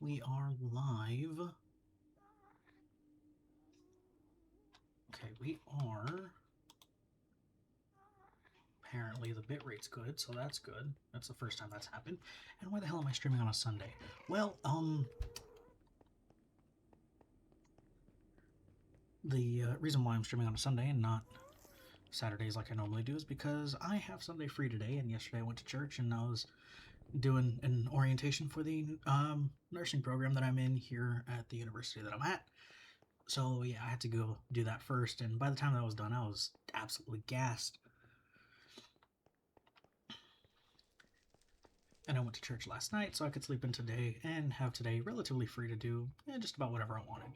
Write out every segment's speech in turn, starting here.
We are live. Okay, we are. Apparently the bitrate's good, so that's good. That's the first time that's happened. And why the hell am I streaming on a Sunday? Well, the reason why I'm streaming on a Sunday and not Saturdays like I normally do is because I have Sunday free today, and yesterday I went to church and I was doing an orientation for the nursing program that I'm in here at the university that I'm at. So yeah, I had to go do that first, and by the time that was done, I was absolutely gassed. And I went to church last night so I could sleep in today and have today relatively free to do just about whatever I wanted.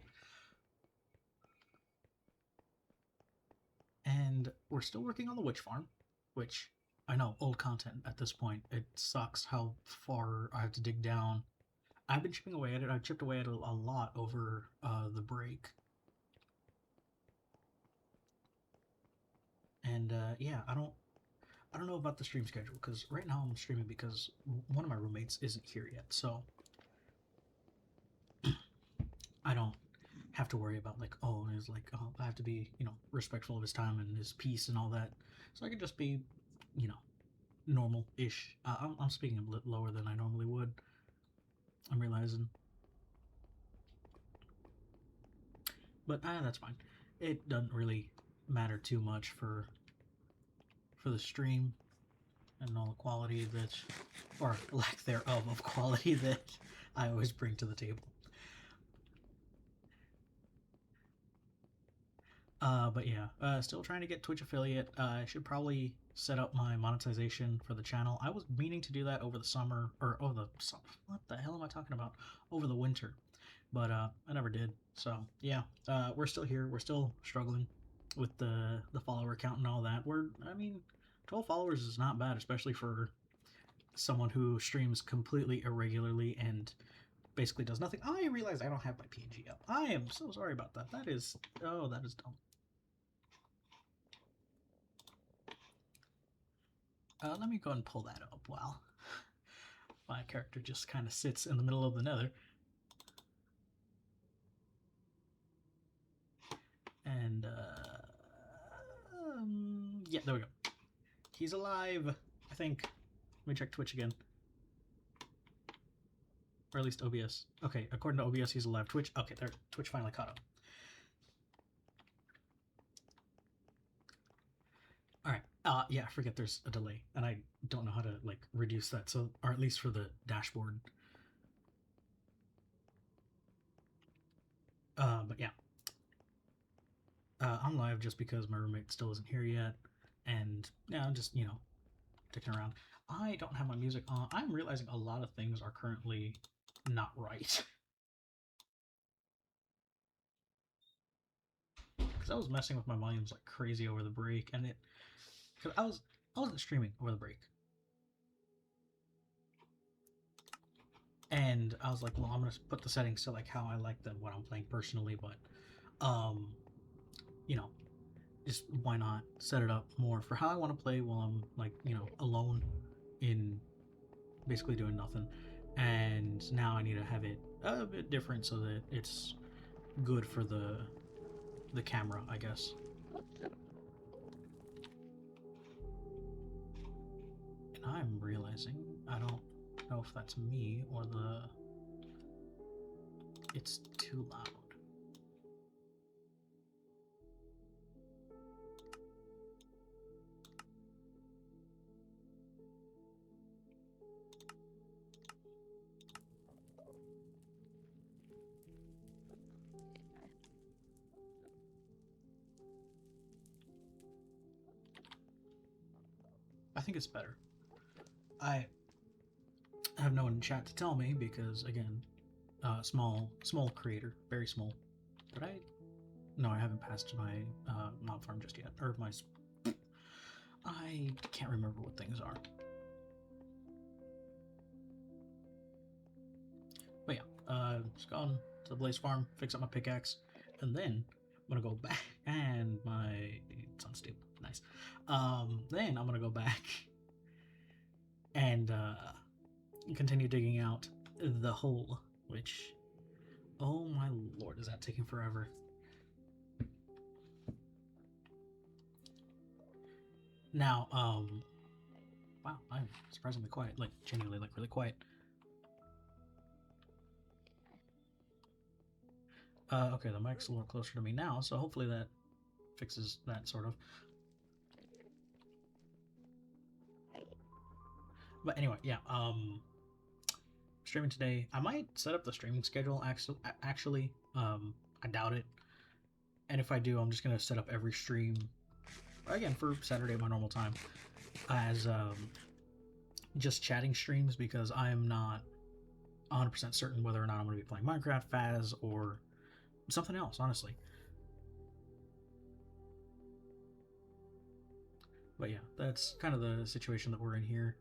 And we're still working on the witch farm, which I know, old content at this point. It sucks how far I have to dig down. I've been chipping away at it. I've chipped away at it a lot over the break. And yeah, I don't know about the stream schedule because right now I'm streaming because one of my roommates isn't here yet, so I don't have to worry about like, oh, it's like, oh, I have to be respectful of his time and his peace and all that, so I could just be you know normal-ish. I'm speaking a little lower than I normally would. I'm realizing, but that's fine. It doesn't really matter too much for the stream and all the quality that, or lack thereof of quality that I always bring to the table. But yeah, still trying to get Twitch affiliate. I should probably set up my monetization for the channel. I was meaning to do that over the summer, or over the summer. What the hell am I talking about? Over the winter, but I never did. So yeah, we're still here. We're still struggling with the follower count and all that. I mean, 12 followers is not bad, especially for someone who streams completely irregularly and basically does nothing. I realize I don't have my PNG up. I am so sorry about that. That is dumb. Let me go and pull that up while my character just kind of sits in the middle of the nether. And, yeah, there we go. He's alive, I think. Let me check Twitch again. Or at least OBS. Okay, according to OBS, he's alive. Twitch, okay, there. Twitch finally caught up. Alright, yeah, I forget there's a delay, and I don't know how to, like, reduce that, so, or at least for the dashboard. But yeah. I'm live just because my roommate still isn't here yet, and yeah, I'm just, dicking around. I don't have my music on. I'm realizing a lot of things are currently not right. Because I was messing with my volumes like crazy over the break, and because I wasn't streaming over the break, and I was like, well, I'm gonna put the settings to like how I like them when I'm playing personally, but you know, just why not set it up more for how I want to play while I'm like alone in basically doing nothing. And now I need to have it a bit different so that it's good for the camera, I guess. And I'm realizing I don't know if that's me or it's too loud. I think it's better. I have no one in chat to tell me because again, small creator, very small. But no, I haven't passed my mob farm just yet, or my. I can't remember what things are. But yeah, just gone to the blaze farm, fix up my pickaxe, and then I'm gonna go back and it's unstable. Nice. Then I'm gonna go back and continue digging out the hole which, oh my lord, is that taking forever? Now, wow, I'm surprisingly quiet, like genuinely, like really quiet. Okay, the mic's a little closer to me now, so hopefully that fixes that sort of. But anyway, yeah, streaming today. I might set up the streaming schedule, actually. I doubt it. And if I do, I'm just gonna set up every stream, again, for Saturday at my normal time, as just chatting streams, because I'm not 100% certain whether or not I'm going to be playing Minecraft, Faz, or something else, honestly. But yeah, that's kind of the situation that we're in here.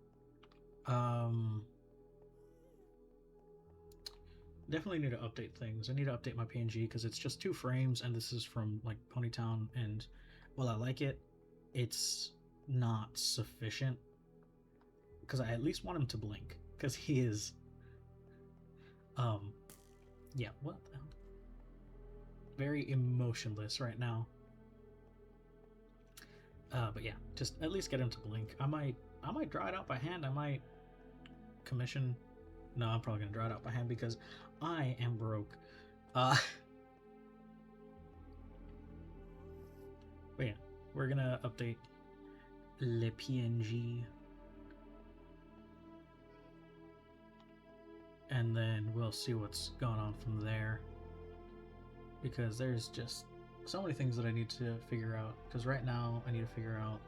Definitely need to update things. I need to update my PNG because it's just 2 frames, and this is from like Ponytown, and while I like it, it's not sufficient because I at least want him to blink, because he is yeah, what the hell? Very emotionless right now. But yeah, just at least get him to blink. I might draw it out by hand. I might commission. No, I'm probably gonna draw it out by hand because I am broke. But yeah, we're gonna update le PNG, and then we'll see what's going on from there. Because there's just so many things that I need to figure out. Because right now I need to figure out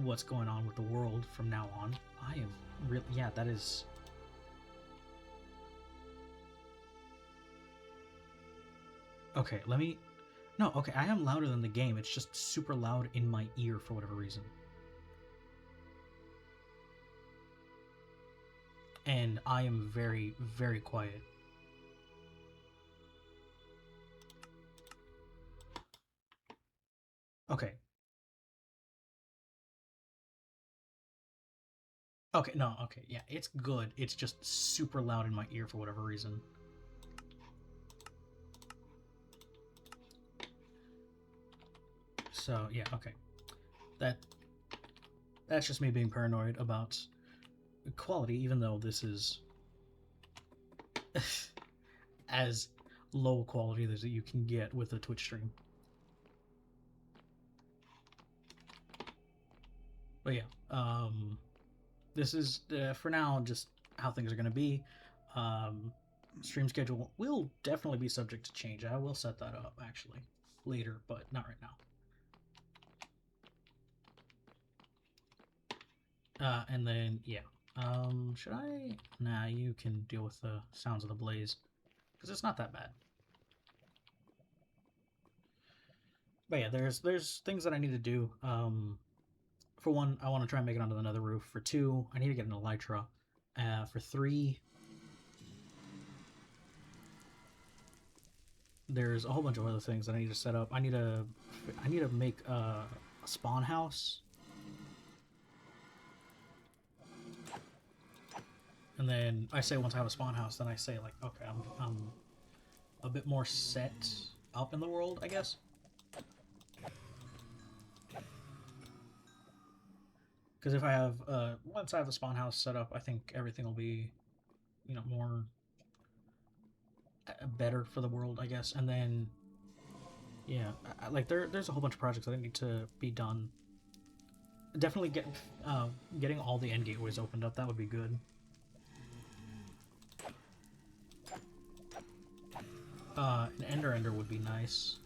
what's going on with the world from now on. I am really, yeah, that is. Okay, let me. No, okay, I am louder than the game. It's just super loud in my ear for whatever reason. And I am very, very quiet. Okay. Okay, no, okay, yeah, it's good. It's just super loud in my ear for whatever reason. So, yeah, okay. That's just me being paranoid about quality, even though this is as low quality as you can get with a Twitch stream. But yeah, this is for now just how things are going to be. Stream schedule will definitely be subject to change. I will set that up actually later, but not right now. And then yeah, should I? Nah, you can deal with the sounds of the blaze because it's not that bad. But yeah, there's things that I need to do. For one, I want to try and make it onto the nether roof. For 2, I need to get an elytra. For 3, there's a whole bunch of other things that I need to set up. I need to make a spawn house. And then I say once I have a spawn house, then I say like, okay, I'm a bit more set up in the world, I guess. Because if I have once I have the spawn house set up, I think everything will be, you know, more better for the world, I guess. And then yeah, like there's a whole bunch of projects that need to be done. Definitely getting all the end gateways opened up. That would be good. An ender would be nice.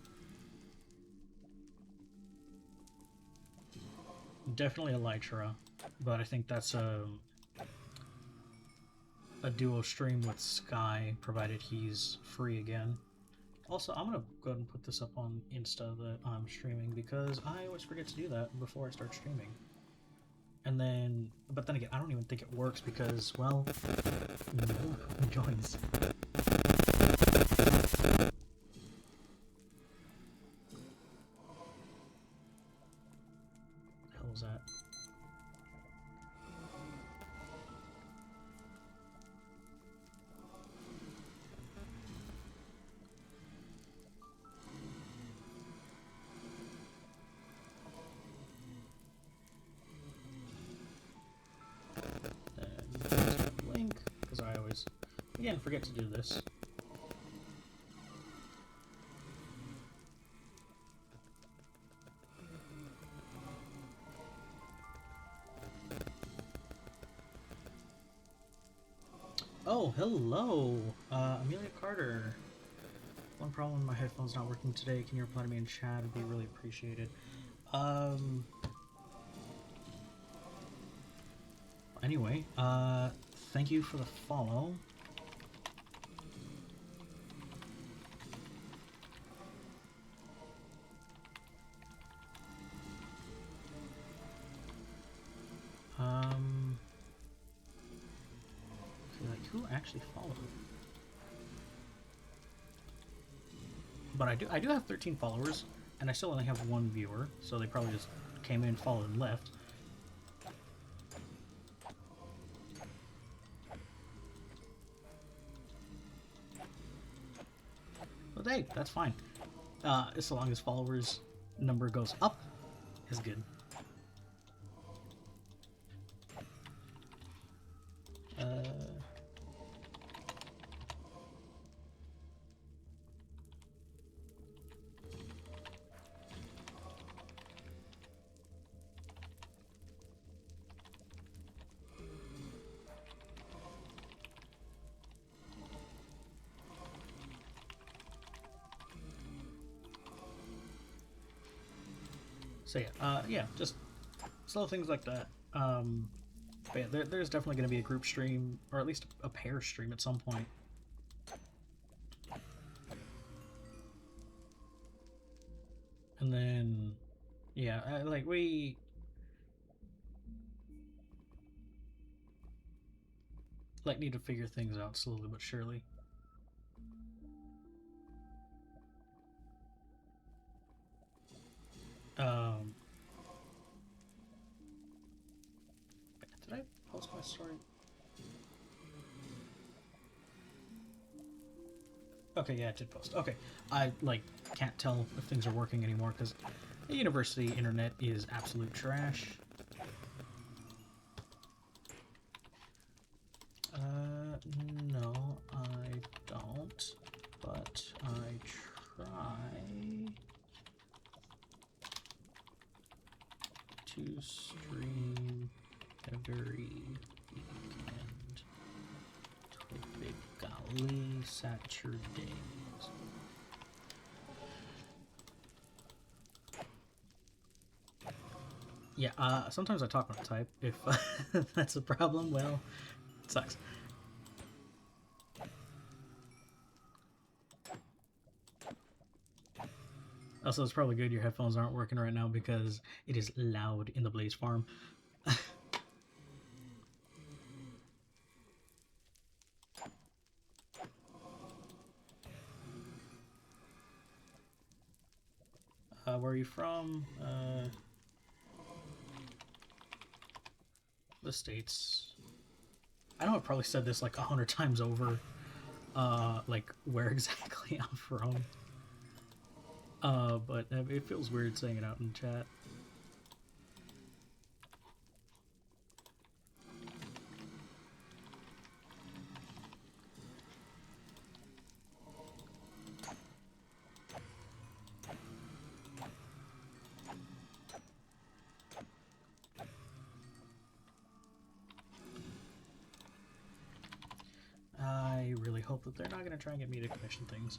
Definitely Elytra, but I think that's a duo stream with Sky, provided he's free again. Also, I'm gonna go ahead and put this up on Insta that I'm streaming because I always forget to do that before I start streaming. And then, but then again, I don't even think it works because, well, no one joins. What the hell was that? again, forget to do this. Oh, hello, Amelia Carter. One problem, my headphones not working today. Can you reply to me in chat? It'd be really appreciated. Anyway, thank you for the follow. Like, who actually followed? But I do have 13 followers, and I still only have one viewer, so they probably just came in, followed, and left. But hey, that's fine. As long as followers number goes up, is good. So yeah, just slow things like that. But yeah, there's definitely going to be a group stream, or at least a pair stream at some point. And then, yeah, like we need to figure things out slowly but surely. Did I post my story? Okay, yeah, I did post. Okay, I can't tell if things are working anymore because the university internet is absolute trash. No, I don't, but I try to stream every weekend, typically Saturdays. Yeah, sometimes I talk when I type. If that's a problem, well, it sucks. Also, it's probably good your headphones aren't working right now because it is loud in the Blaze farm. Where are you from? The States. I know I've probably said this like 100 times over, like where exactly I'm from. But it feels weird saying it out in chat. I really hope that they're not going to try and get me to commission things.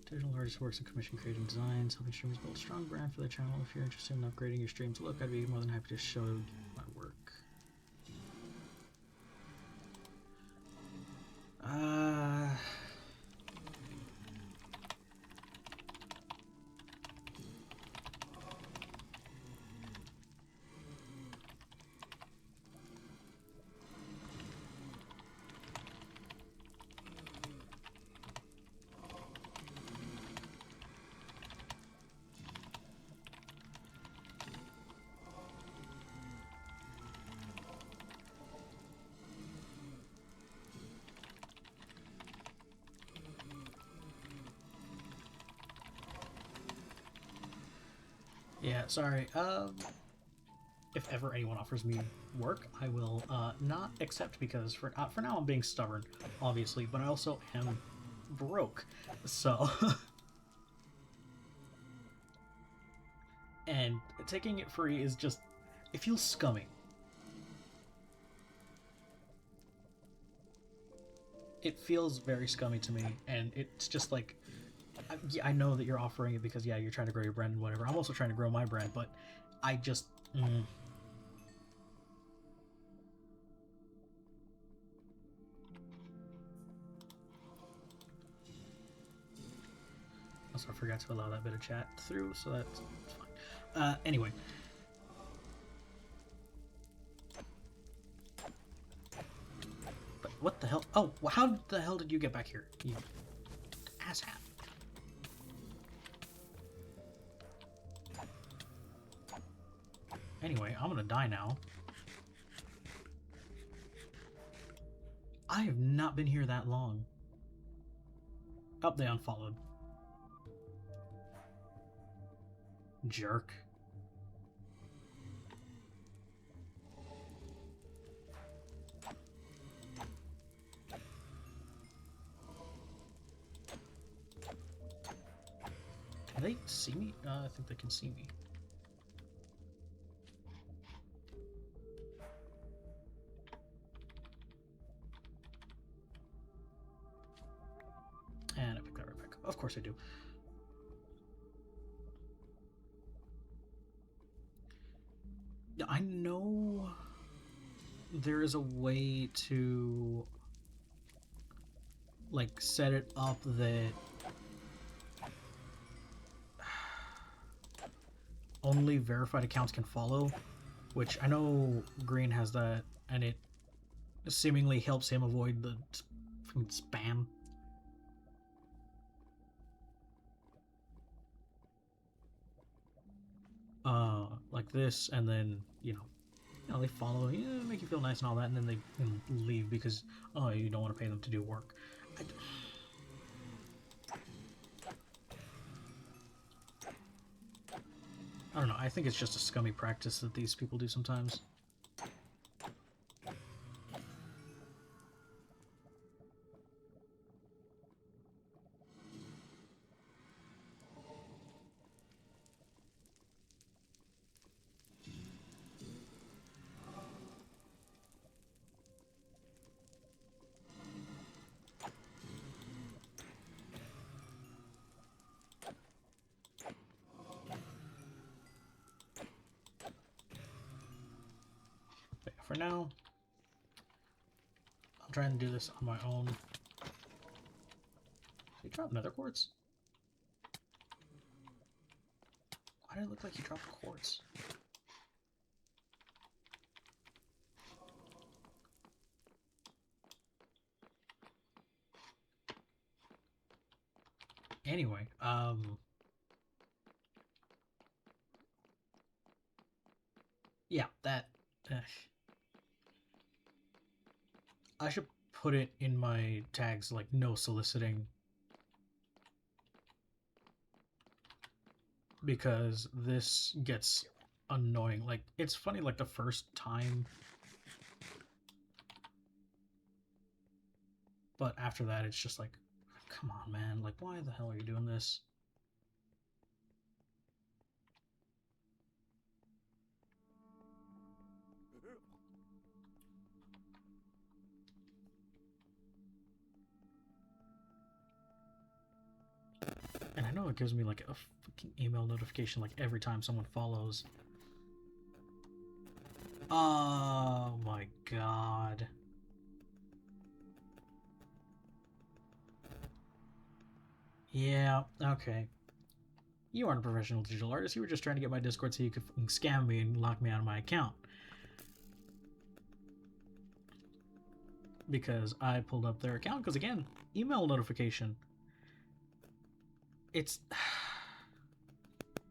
Digital artist works in commission creating designs, helping streamers build a strong brand for their channel. If you're interested in upgrading your stream's look, I'd be more than happy to show my work. Yeah, sorry. If ever anyone offers me work, I will not accept because for now I'm being stubborn, obviously, but I also am broke, so and taking it free is just it feels scummy. It feels very scummy to me, and it's just like I know that you're offering it because yeah, you're trying to grow your brand and whatever. I'm also trying to grow my brand, but I just also I forgot to allow that bit of chat through, so that's fine. Anyway. But what the hell? Oh, how the hell did you get back here? You asshat. Anyway, I'm gonna die now. I have not been here that long. Oh, they unfollowed. Jerk. Can they see me? I think they can see me. And I pick that right back up. Of course I do. I know there is a way to like set it up that only verified accounts can follow, which I know Green has that, and it seemingly helps him avoid the spam. Like this, and then you know they follow, make you feel nice and all that, and then they leave because you don't want to pay them to do work. I don't know. I think it's just a scummy practice that these people do sometimes. But for now, I'm trying to do this on my own. Did he drop nether quartz? Why did it look like he dropped quartz? Anyway, yeah, that. I should put it in my tags like no soliciting. Because this gets annoying. Like, it's funny, like, the first time. But after that, it's just like, come on, man. Like, why the hell are you doing this? And I know it gives me, like, a fucking email notification, like, every time someone follows. Oh my god. Yeah, okay. You aren't a professional digital artist. You were just trying to get my Discord so you could scam me and lock me out of my account. Because I pulled up their account, because again, email notification. It's...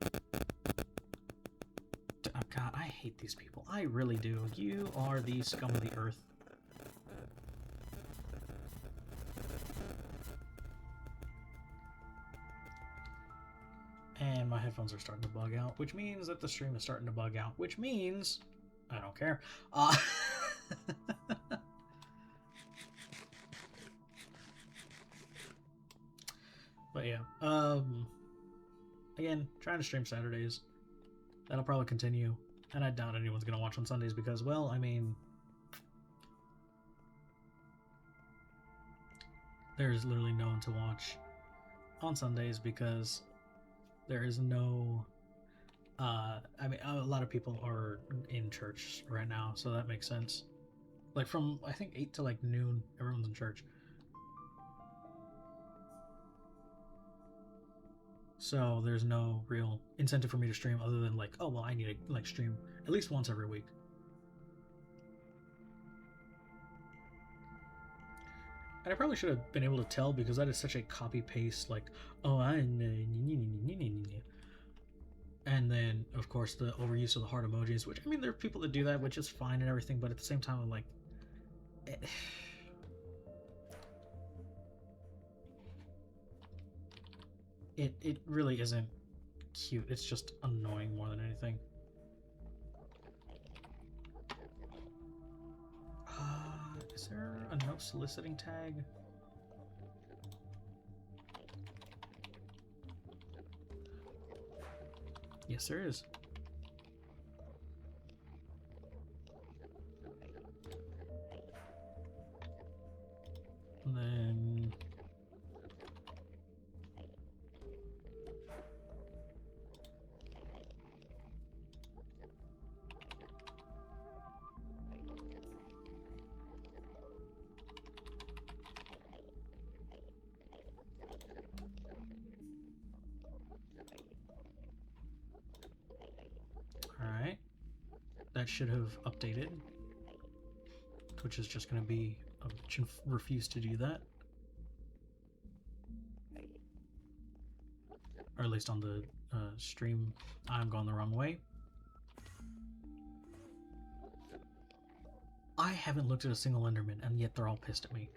Oh god, I hate these people. I really do. You are the scum of the earth. And my headphones are starting to bug out, which means that the stream is starting to bug out, which means I don't care. But yeah, again, trying to stream Saturdays. That'll probably continue, and I doubt anyone's gonna watch on Sundays because, well, I mean, there's literally no one to watch on Sundays because there is no. I mean, a lot of people are in church right now, so that makes sense. Like from I think 8 to like noon, everyone's in church. So there's no real incentive for me to stream other than like, oh well, I need to like stream at least once every week. And I probably should have been able to tell because that is such a copy paste, like, oh, and then of course the overuse of the heart emojis, which I mean there are people that do that, which is fine and everything, but at the same time I'm like, it really isn't cute. It's just annoying more than anything. Is there a no soliciting tag? Yes, there is. And then alright. That should have updated. Twitch is just going to be refuse to do that. Or at least on the stream, I'm going the wrong way. I haven't looked at a single Enderman, and yet they're all pissed at me.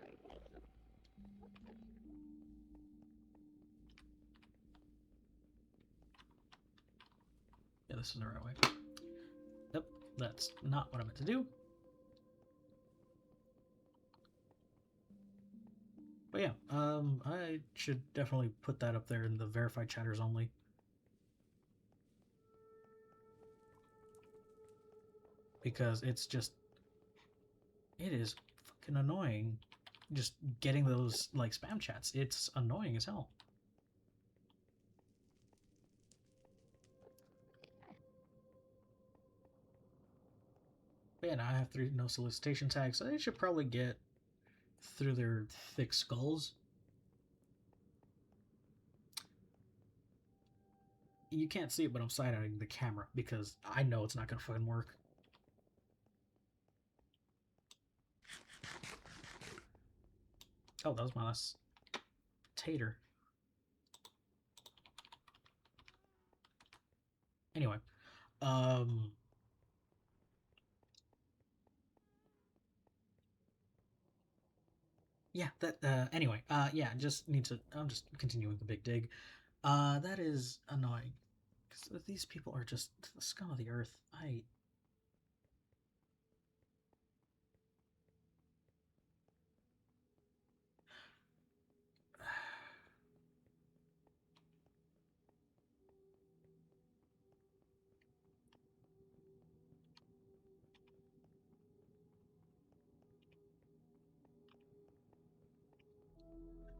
Yeah, this is the right way. Yep, that's not what I meant to do. But yeah, I should definitely put that up there in the verified chatters only. Because it's just, it is fucking annoying just getting those, like, spam chats. It's annoying as hell. But yeah, now I have 3 no solicitation tags, so they should probably get through their thick skulls. You can't see it, but I'm side-eyeing the camera because I know it's not gonna fucking work. Oh, that was my last tater. Anyway, yeah, that, anyway, yeah, just need to, I'm just continuing the big dig. That is annoying, because these people are just the scum of the earth.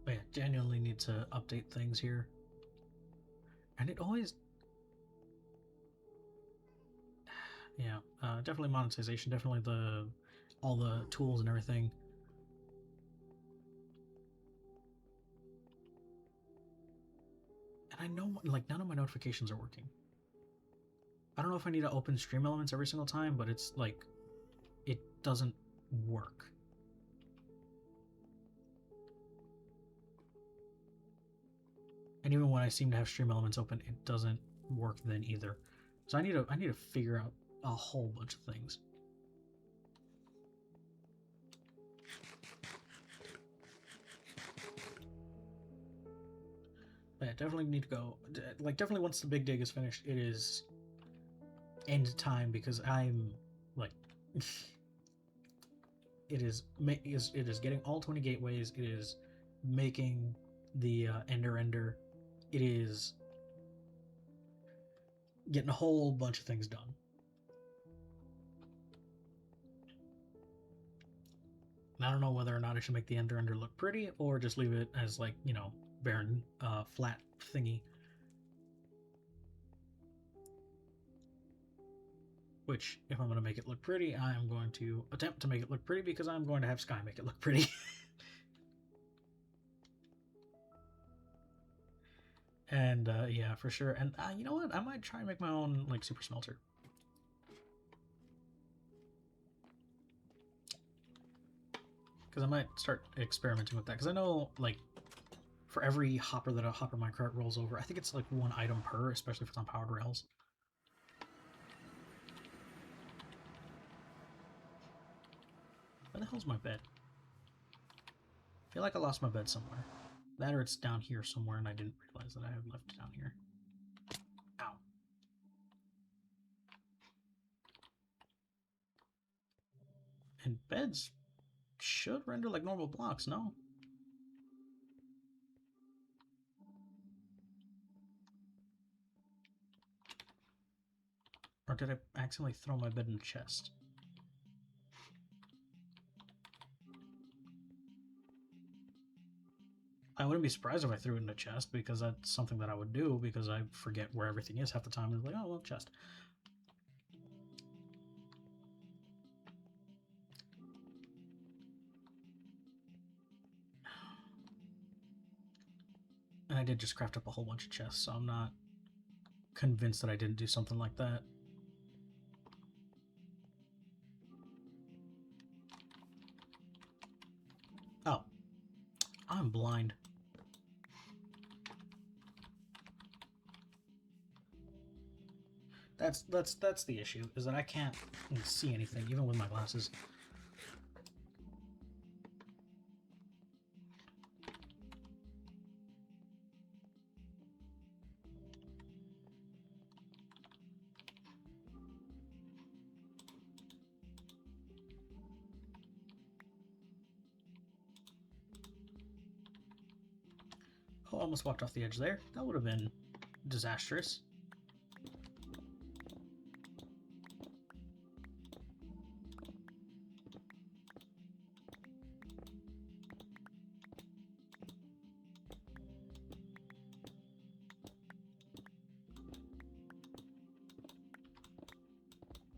But yeah, genuinely need to update things here. And it always... Yeah, definitely monetization, definitely all the tools and everything. And I know, like, none of my notifications are working. I don't know if I need to open Stream Elements every single time, but it's like, it doesn't work. And even when I seem to have Stream Elements open, it doesn't work then either. So I need to figure out a whole bunch of things. Yeah, definitely need to go. Like, definitely once the big dig is finished, it is end time because I'm like, it is getting all 20 gateways. It is making the Ender. It is getting a whole bunch of things done. And I don't know whether or not I should make the Ender look pretty or just leave it as, like, you know, barren, flat thingy. Which, if I'm going to make it look pretty, I am going to attempt to make it look pretty because I'm going to have Sky make it look pretty. And yeah, for sure. And you know what? I might try and make my own, like, super smelter. Because I might start experimenting with that. Because I know, like, for every hopper that a hopper minecart rolls over, I think it's like one item per, especially if it's on powered rails. Where the hell's my bed? I feel like I lost my bed somewhere. That or it's down here somewhere and I didn't realize that I had left it down here. Ow. And beds should render like normal blocks, no? Or did I accidentally throw my bed in the chest? I wouldn't be surprised if I threw it in a chest because that's something that I would do because I forget where everything is half the time and it's like, oh, well, chest. And I did just craft up a whole bunch of chests, so I'm not convinced that I didn't do something like that. Oh. I'm blind. That's the issue, is that I can't see anything, even with my glasses. Oh, almost walked off the edge there. That would have been disastrous.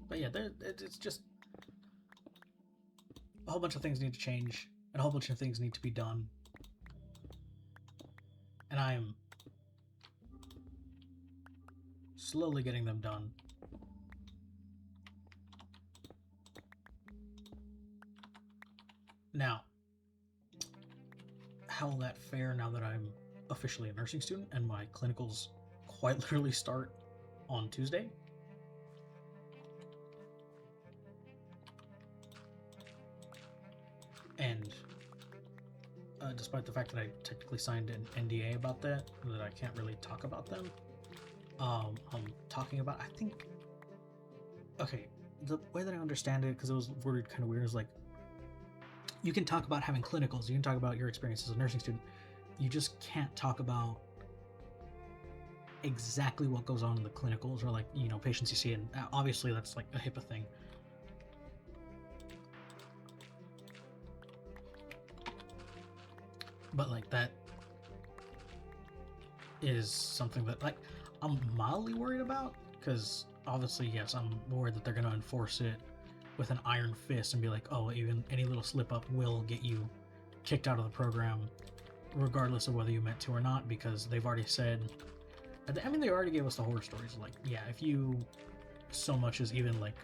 But yeah, it's just a whole bunch of things need to change, and a whole bunch of things need to be done. And I am slowly getting them done. Now, how will that fare now that I'm officially a nursing student and my clinicals quite literally start on Tuesday? And despite the fact that I technically signed an NDA about that I can't really talk about them, I'm talking about, I think, okay, the way that I understand it, because it was worded kind of weird, is like, you can talk about having clinicals, you can talk about your experience as a nursing student, you just can't talk about exactly what goes on in the clinicals or, like, you know, patients you see, and obviously that's like a HIPAA thing. But like that is something that, like, I'm mildly worried about, because obviously, yes, I'm worried that they're going to enforce it with an iron fist and be like, oh, even any little slip up will get you kicked out of the program, regardless of whether you meant to or not, because they've already said, I mean, they already gave us the horror stories. Like, yeah, if you so much as even, like,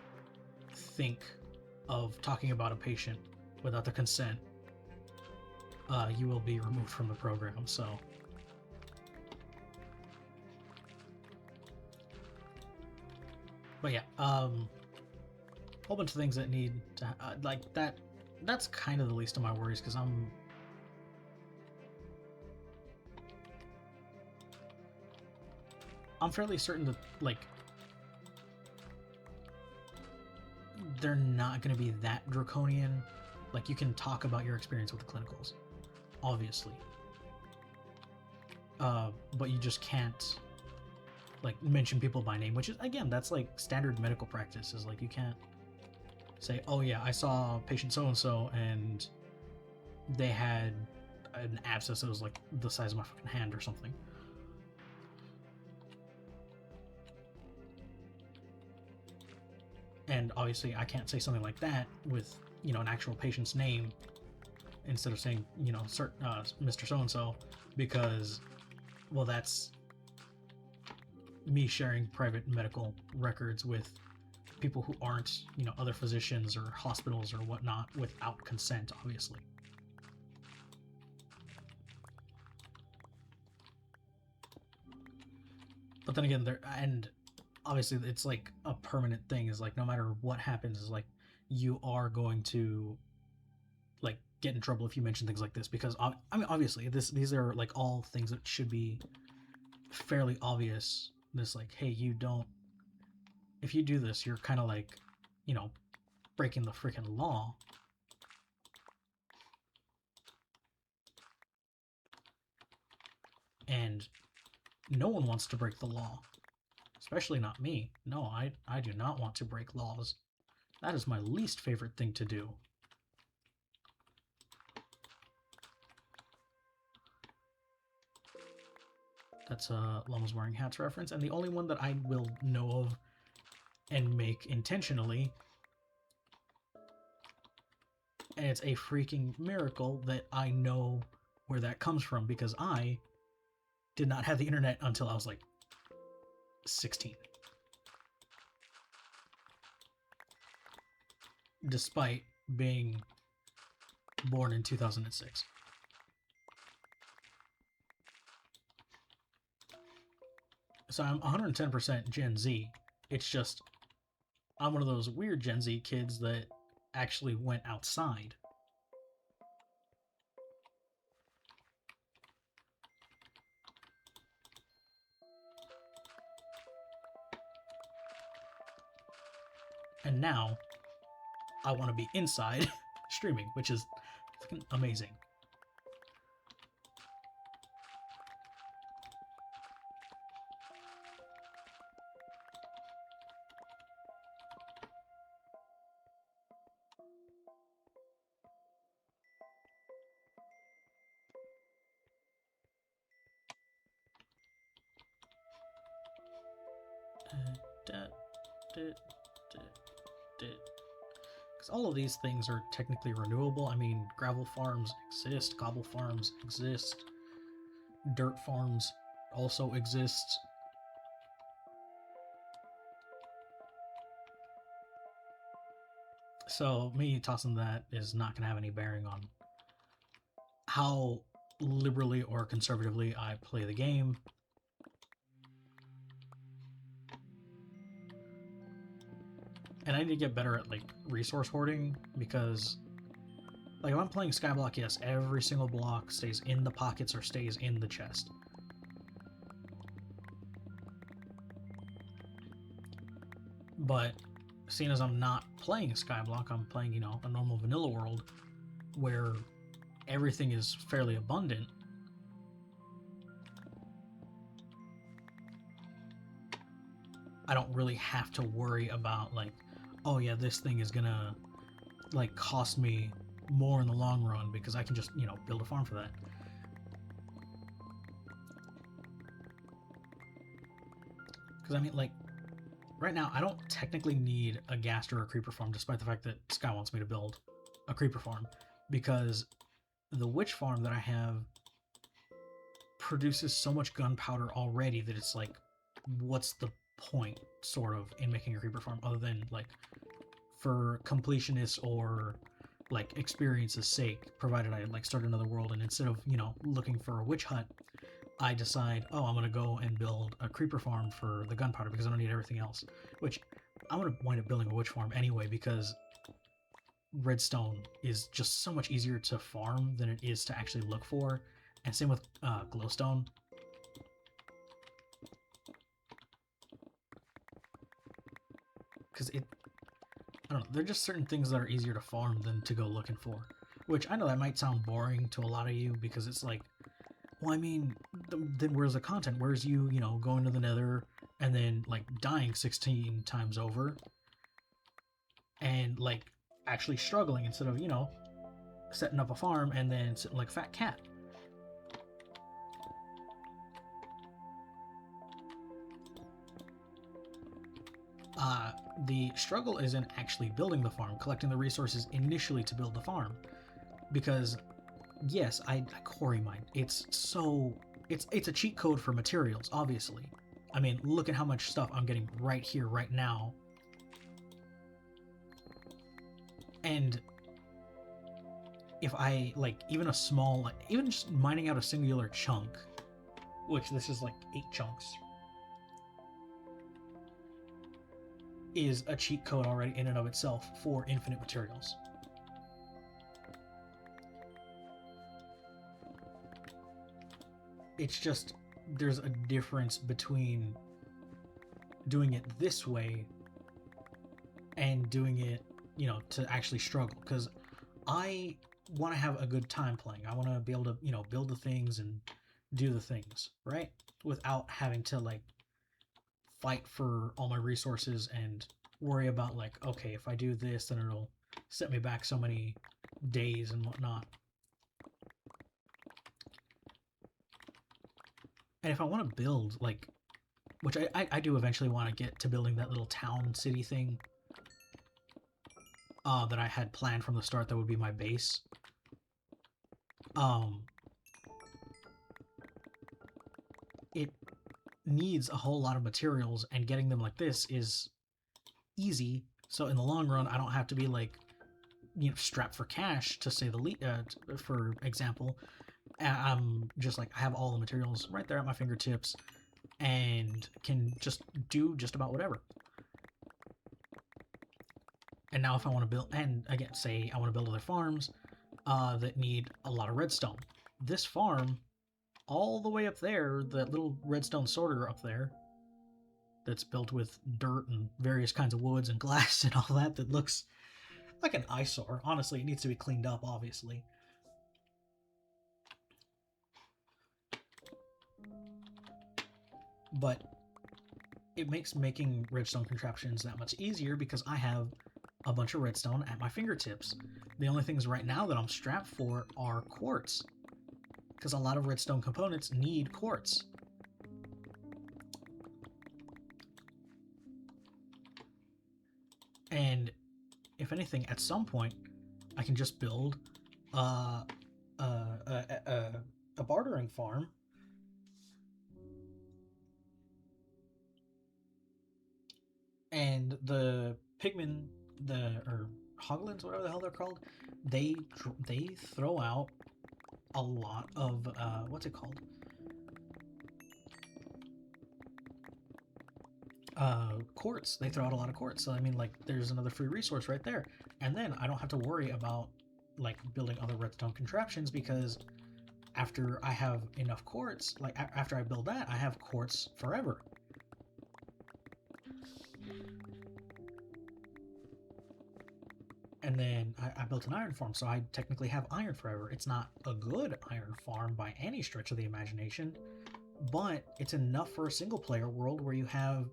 think of talking about a patient without the consent, you will be removed from the program, so. But yeah, whole bunch of things that need to, like, that's kind of the least of my worries, because I'm fairly certain that, like, they're not going to be that draconian. Like, you can talk about your experience with the clinicals, obviously. But you just can't, like, mention people by name, which is, again, that's, like, standard medical practice, is, like, you can't say, oh, yeah, I saw patient so-and-so, and they had an abscess that was, like, the size of my fucking hand or something. And obviously, I can't say something like that with, you know, an actual patient's name instead of saying, you know, Mr. So-and-so, because, well, that's me sharing private medical records with people who aren't, you know, other physicians or hospitals or whatnot without consent, obviously. But then again, and obviously it's like a permanent thing, is like, no matter what happens, is like, you are going to, like, get in trouble if you mention things like this, because I mean, obviously these are, like, all things that should be fairly obvious. This, like, hey, you don't, if you do this, you're kind of like, you know, breaking the freaking law. And no one wants to break the law, especially not me. No, I do not want to break laws. That is my least favorite thing to do. That's a Llamas Wearing Hats reference, and the only one that I will know of and make intentionally. And it's a freaking miracle that I know where that comes from, because I did not have the internet until I was like 16. Despite being born in 2006. So I'm 110% Gen Z. It's just, I'm one of those weird Gen Z kids that actually went outside. And now I want to be inside streaming, which is fucking amazing. Because all of these things are technically renewable. I mean, gravel farms exist, cobble farms exist, dirt farms also exist. So me tossing that is not going to have any bearing on how liberally or conservatively I play the game. And I need to get better at, like, resource hoarding, because, like, if I'm playing Skyblock, yes, every single block stays in the pockets or stays in the chest. But seeing as I'm not playing Skyblock, I'm playing, you know, a normal vanilla world where everything is fairly abundant. I don't really have to worry about, like, oh yeah, this thing is gonna, like, cost me more in the long run, because I can just, you know, build a farm for that. Because I mean, like, right now I don't technically need a ghast or a creeper farm, despite the fact that Sky wants me to build a creeper farm, because the witch farm that I have produces so much gunpowder already that it's like, what's the point, sort of, in making a creeper farm, other than, like, for completionists or, like, experience's sake, provided I, like, start another world and instead of, you know, looking for a witch hut, I decide, oh, I'm gonna go and build a creeper farm for the gunpowder because I don't need everything else. Which, I'm gonna wind up building a witch farm anyway, because redstone is just so much easier to farm than it is to actually look for, and same with glowstone. because I don't know, there are just certain things that are easier to farm than to go looking for. Which I know that might sound boring to a lot of you because it's like, well, I mean, then where's the content? Where's you, going to the nether and then, like, dying 16 times over and, like, actually struggling instead of, setting up a farm and then sitting like a fat cat. The struggle is in actually building the farm, collecting the resources initially to build the farm. Because, yes, I quarry mine. It's a cheat code for materials, obviously. I mean, look at how much stuff I'm getting right here, right now. And if I, like, even a small, like, even just mining out a singular chunk, which this is like 8 chunks, is a cheat code already in and of itself for infinite materials. It's just, there's a difference between doing it this way and doing it, to actually struggle. Because I want to have a good time playing. I want to be able to, build the things and do the things, right? Without having to, like, fight for all my resources and worry about, like, okay, if I do this, then it'll set me back so many days and whatnot. And if I want to build, like, which I do eventually want to get to building that little town city thing that I had planned from the start that would be my base. It needs a whole lot of materials, and getting them like this is easy. So in the long run, I don't have to be, like, strapped for cash, to say the least. For example, I'm just like, I have all the materials right there at my fingertips and can just do just about whatever. And now if I want to build, and again, say I want to build other farms that need a lot of redstone. This farm, all the way up there, that little redstone sorter up there, that's built with dirt and various kinds of woods and glass and all that looks like an eyesore. Honestly, it needs to be cleaned up, obviously. But it makes making redstone contraptions that much easier because I have a bunch of redstone at my fingertips. The only things right now that I'm strapped for are quartz, because a lot of redstone components need quartz. And if anything, at some point, I can just build a bartering farm and the pigmen, or hoglins, whatever the hell they're called, they throw out a lot of what's it called? Quartz. They throw out a lot of quartz. So I mean, like, there's another free resource right there. And then I don't have to worry about, like, building other redstone contraptions, because after I have enough quartz, like, after I build that, I have quartz forever. And then I built an iron farm, so I technically have iron forever. It's not a good iron farm by any stretch of the imagination, but it's enough for a single player world where you have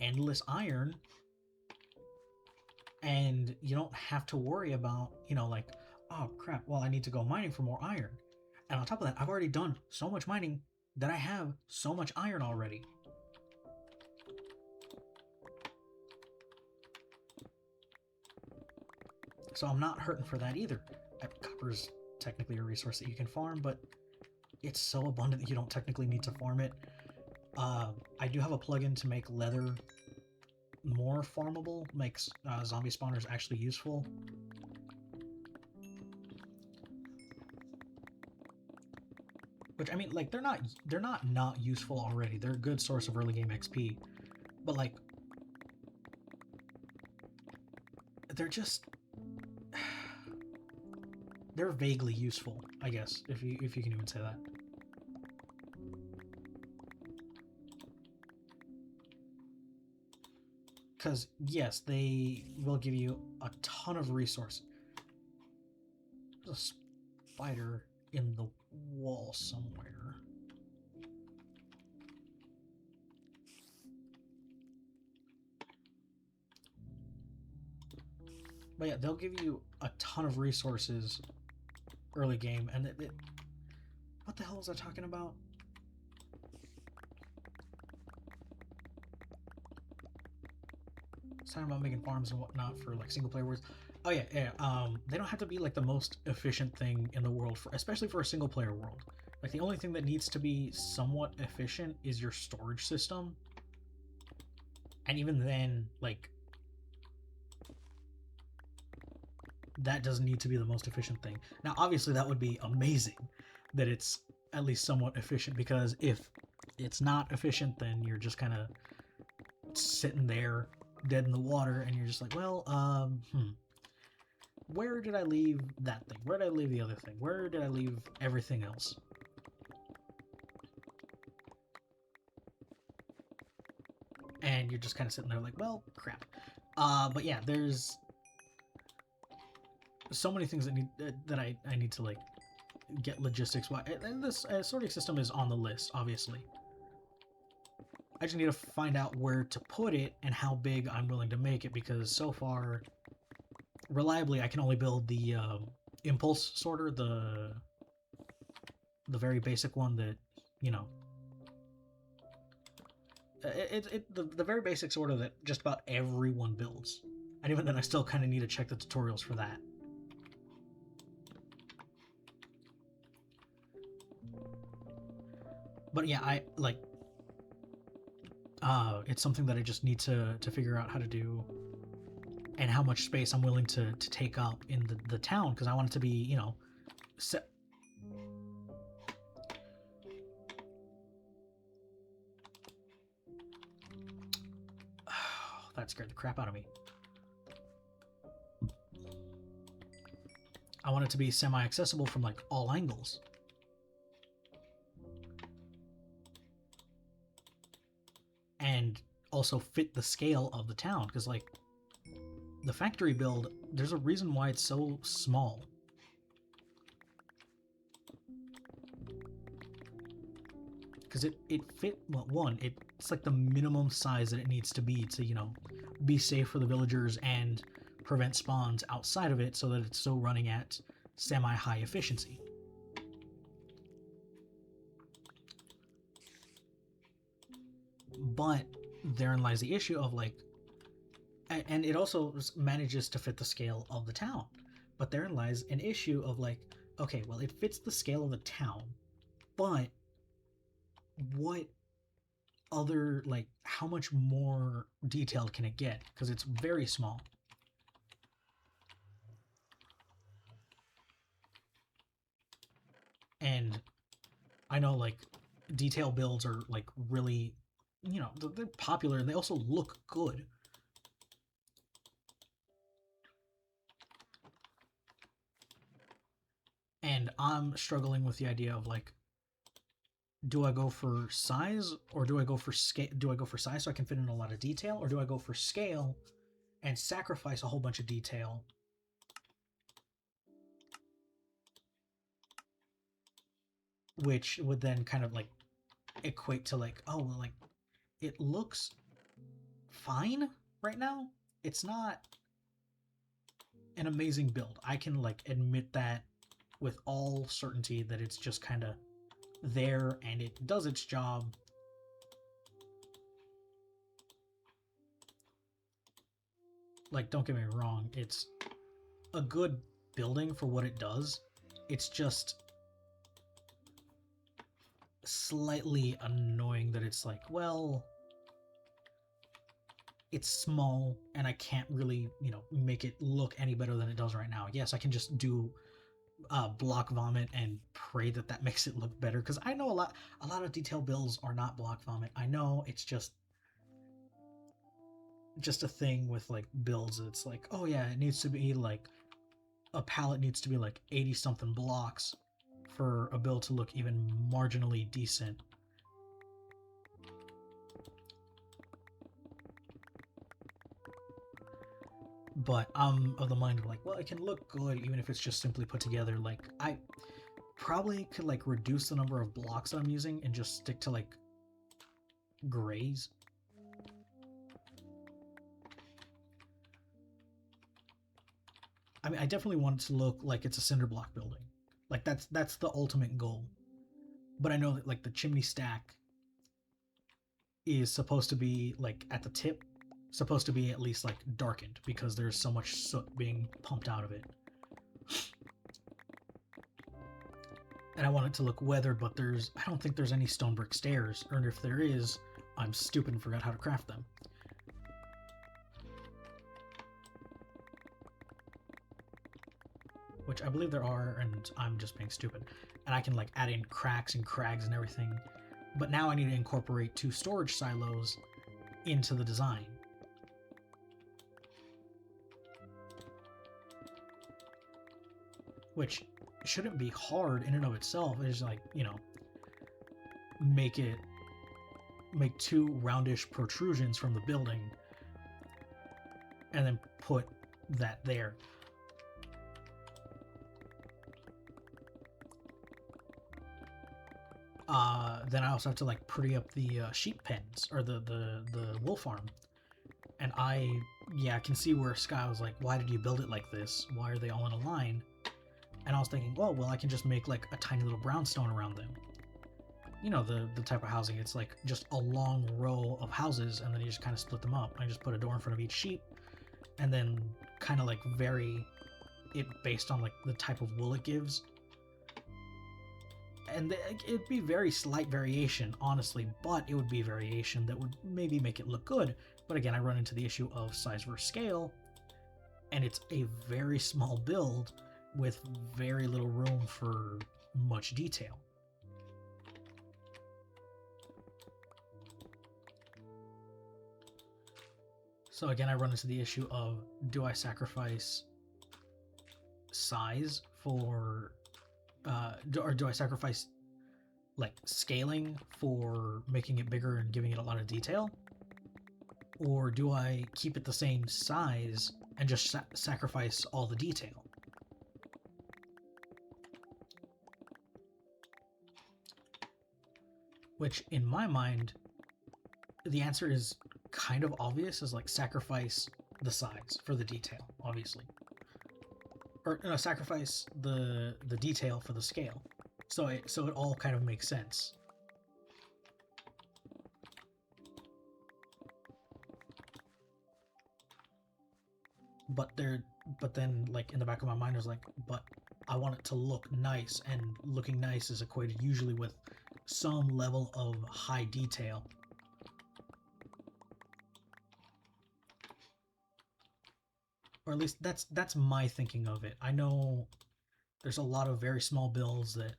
endless iron and you don't have to worry about, like, oh crap, well, I need to go mining for more iron. And on top of that, I've already done so much mining that I have so much iron already. So I'm not hurting for that either. Copper's technically a resource that you can farm, but it's so abundant that you don't technically need to farm it. I do have a plugin to make leather more farmable, makes zombie spawners actually useful. Which, I mean, like, they're not useful already. They're a good source of early game XP, but, like, they're just, they're vaguely useful, I guess, if you can even say that. because yes, they will give you a ton of resources. There's a spider in the wall somewhere. But yeah, they'll give you a ton of resources early game, and what the hell was I talking about? I was talking about making farms and whatnot for like single player worlds. Oh yeah, yeah. They don't have to be like the most efficient thing in the world, especially for a single player world. Like the only thing that needs to be somewhat efficient is your storage system, and even then, like that doesn't need to be the most efficient thing. Now, obviously, that would be amazing that it's at least somewhat efficient, because if it's not efficient, then you're just kind of sitting there dead in the water, and you're just like, well, where did I leave that thing? Where did I leave the other thing? Where did I leave everything else? And you're just kind of sitting there like, well, crap. But yeah, there's so many things that I need to like get logistics wise. And this sorting system is on the list, obviously. I just need to find out where to put it and how big I'm willing to make it, because so far, reliably, I can only build the impulse sorter, the very basic one that, you know, the very basic sorter that just about everyone builds. And even then, I still kind of need to check the tutorials for that. But yeah, I like it's something that I just need to figure out how to do, and how much space I'm willing to take up in the town, because I want it to be, you know, set. That scared the crap out of me. I want it to be semi-accessible from like all angles. And also fit the scale of the town, because like the factory build, there's a reason why it's so small. Because it fit, well, one, it's like the minimum size that it needs to be to, you know, be safe for the villagers and prevent spawns outside of it, so that it's still running at semi-high efficiency. But therein lies the issue of like, and it also manages to fit the scale of the town, but therein lies an issue of like, okay, well, it fits the scale of the town, but what other, like, how much more detailed can it get? Because it's very small. And I know like detail builds are like really, you know, they're popular, and they also look good. And I'm struggling with the idea of like, do I go for size, or do I go for scale? Do I go for size so I can fit in a lot of detail, or do I go for scale and sacrifice a whole bunch of detail? Which would then kind of like equate to like, oh, well, like it looks fine right now. It's not an amazing build. I can like admit that with all certainty, that it's just kind of there and it does its job. Like, don't get me wrong, it's a good building for what it does. It's just slightly annoying that it's like, well, it's small and I can't really, you know, make it look any better than it does right now. Yes, I can just do block vomit and pray that that makes it look better, because I know a lot of detail builds are not block vomit. I know it's just a thing with like builds. It's like, oh yeah, it needs to be like, a palette needs to be like 80 something blocks for a build to look even marginally decent. But I'm of the mind of like, well, it can look good even if it's just simply put together. Like, I probably could like reduce the number of blocks that I'm using and just stick to like grays. I mean, I definitely want it to look like it's a cinder block building. Like that's the ultimate goal. But I know that like the chimney stack is supposed to be like at the tip, supposed to be at least like darkened because there's so much soot being pumped out of it. And I want it to look weathered, but I don't think there's any stone brick stairs, or if there is, I'm stupid and forgot how to craft them. Which I believe there are, and I'm just being stupid. And I can like add in cracks and crags and everything. But now I need to incorporate 2 storage silos into the design. Which shouldn't be hard in and of itself. It's like, you know, make 2 roundish protrusions from the building and then put that there. Then I also have to like pretty up the sheep pens or the wool farm. And I can see where Sky was like, why did you build it like this? Why are they all in a line? And I was thinking, well, I can just make like a tiny little brownstone around them. You know, the type of housing, it's like just a long row of houses, and then you just kind of split them up. I just put a door in front of each sheep, and then kind of like vary it based on like the type of wool it gives. And it'd be very slight variation, honestly, but it would be variation that would maybe make it look good. But again, I run into the issue of size versus scale, and it's a very small build with very little room for much detail. So again, I run into the issue of, do I sacrifice size for, or do I sacrifice like scaling for making it bigger and giving it a lot of detail? Or do I keep it the same size and just sacrifice all the detail? Which, in my mind, the answer is kind of obvious, is like sacrifice the size for the detail, obviously. Or no, sacrifice the detail for the scale. So it all kind of makes sense. But then like in the back of my mind I was like, but I want it to look nice, and looking nice is equated usually with some level of high detail. Or at least that's my thinking of it. I know there's a lot of very small builds that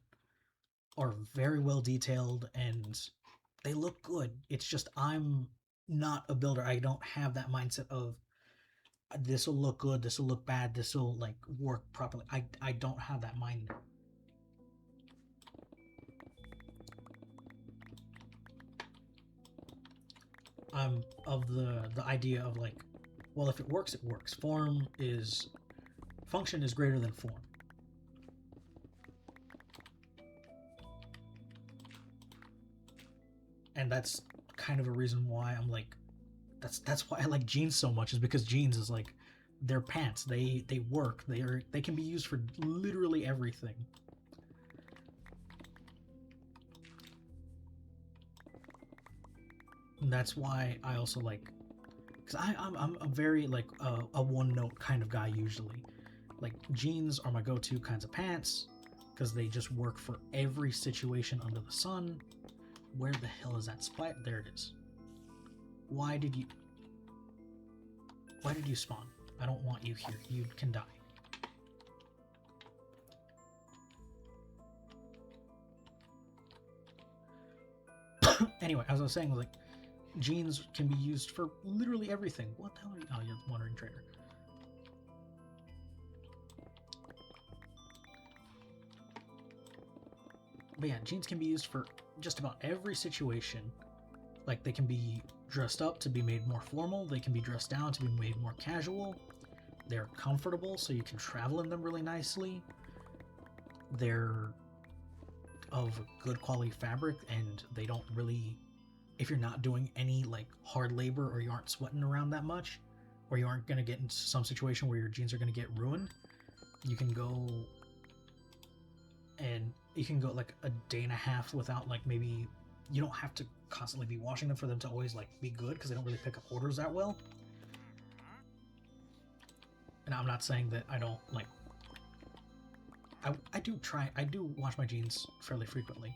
are very well detailed and they look good. It's just I'm not a builder. I don't have that mindset of this will look good, this will look bad, this will like work properly. I don't have that mind. I'm of the idea of like, well, if it works, it works. Function is greater than form. And that's kind of a reason why I'm like, that's why I like jeans so much, is because jeans is like, they're pants. They work. They can be used for literally everything. And that's why I also like, because I'm a very like a one note kind of guy usually. Like jeans are my go-to kinds of pants because they just work for every situation under the sun. Where the hell is that spot? There it is. Why did you spawn? I don't want you here. You can die. Anyway, as I was saying, like, jeans can be used for literally everything. What the hell are you? Oh, you're the wandering trader. But yeah, jeans can be used for just about every situation. Like, they can be dressed up to be made more formal. They can be dressed down to be made more casual. They're comfortable, so you can travel in them really nicely. They're of good quality fabric, and they don't really, if you're not doing any like hard labor or you aren't sweating around that much, or you aren't going to get into some situation where your jeans are going to get ruined, you can go like a day and a half without, like, maybe you don't have to constantly be washing them for them to always like be good, because they don't really pick up odors that well. And I'm not saying that I don't like, I do wash my jeans fairly frequently,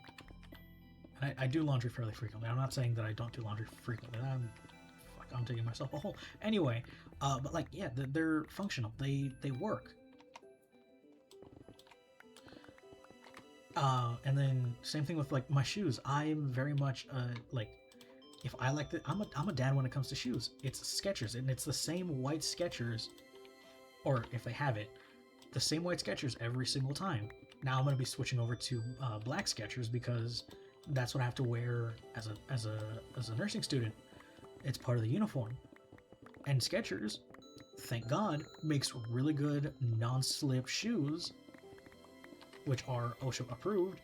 and I do laundry fairly frequently. I'm not saying that I don't do laundry frequently. I'm digging myself a hole. Anyway, but like, yeah, they're functional. They work. And then same thing with like my shoes. I'm very much like, if I like I'm a dad when it comes to shoes. It's Skechers, and it's the same white Skechers, or if they have it, the same white Skechers every single time. Now I'm going to be switching over to black Skechers, because that's what I have to wear as a nursing student. It's part of the uniform. And Skechers, thank God, makes really good non-slip shoes, which are OSHA approved.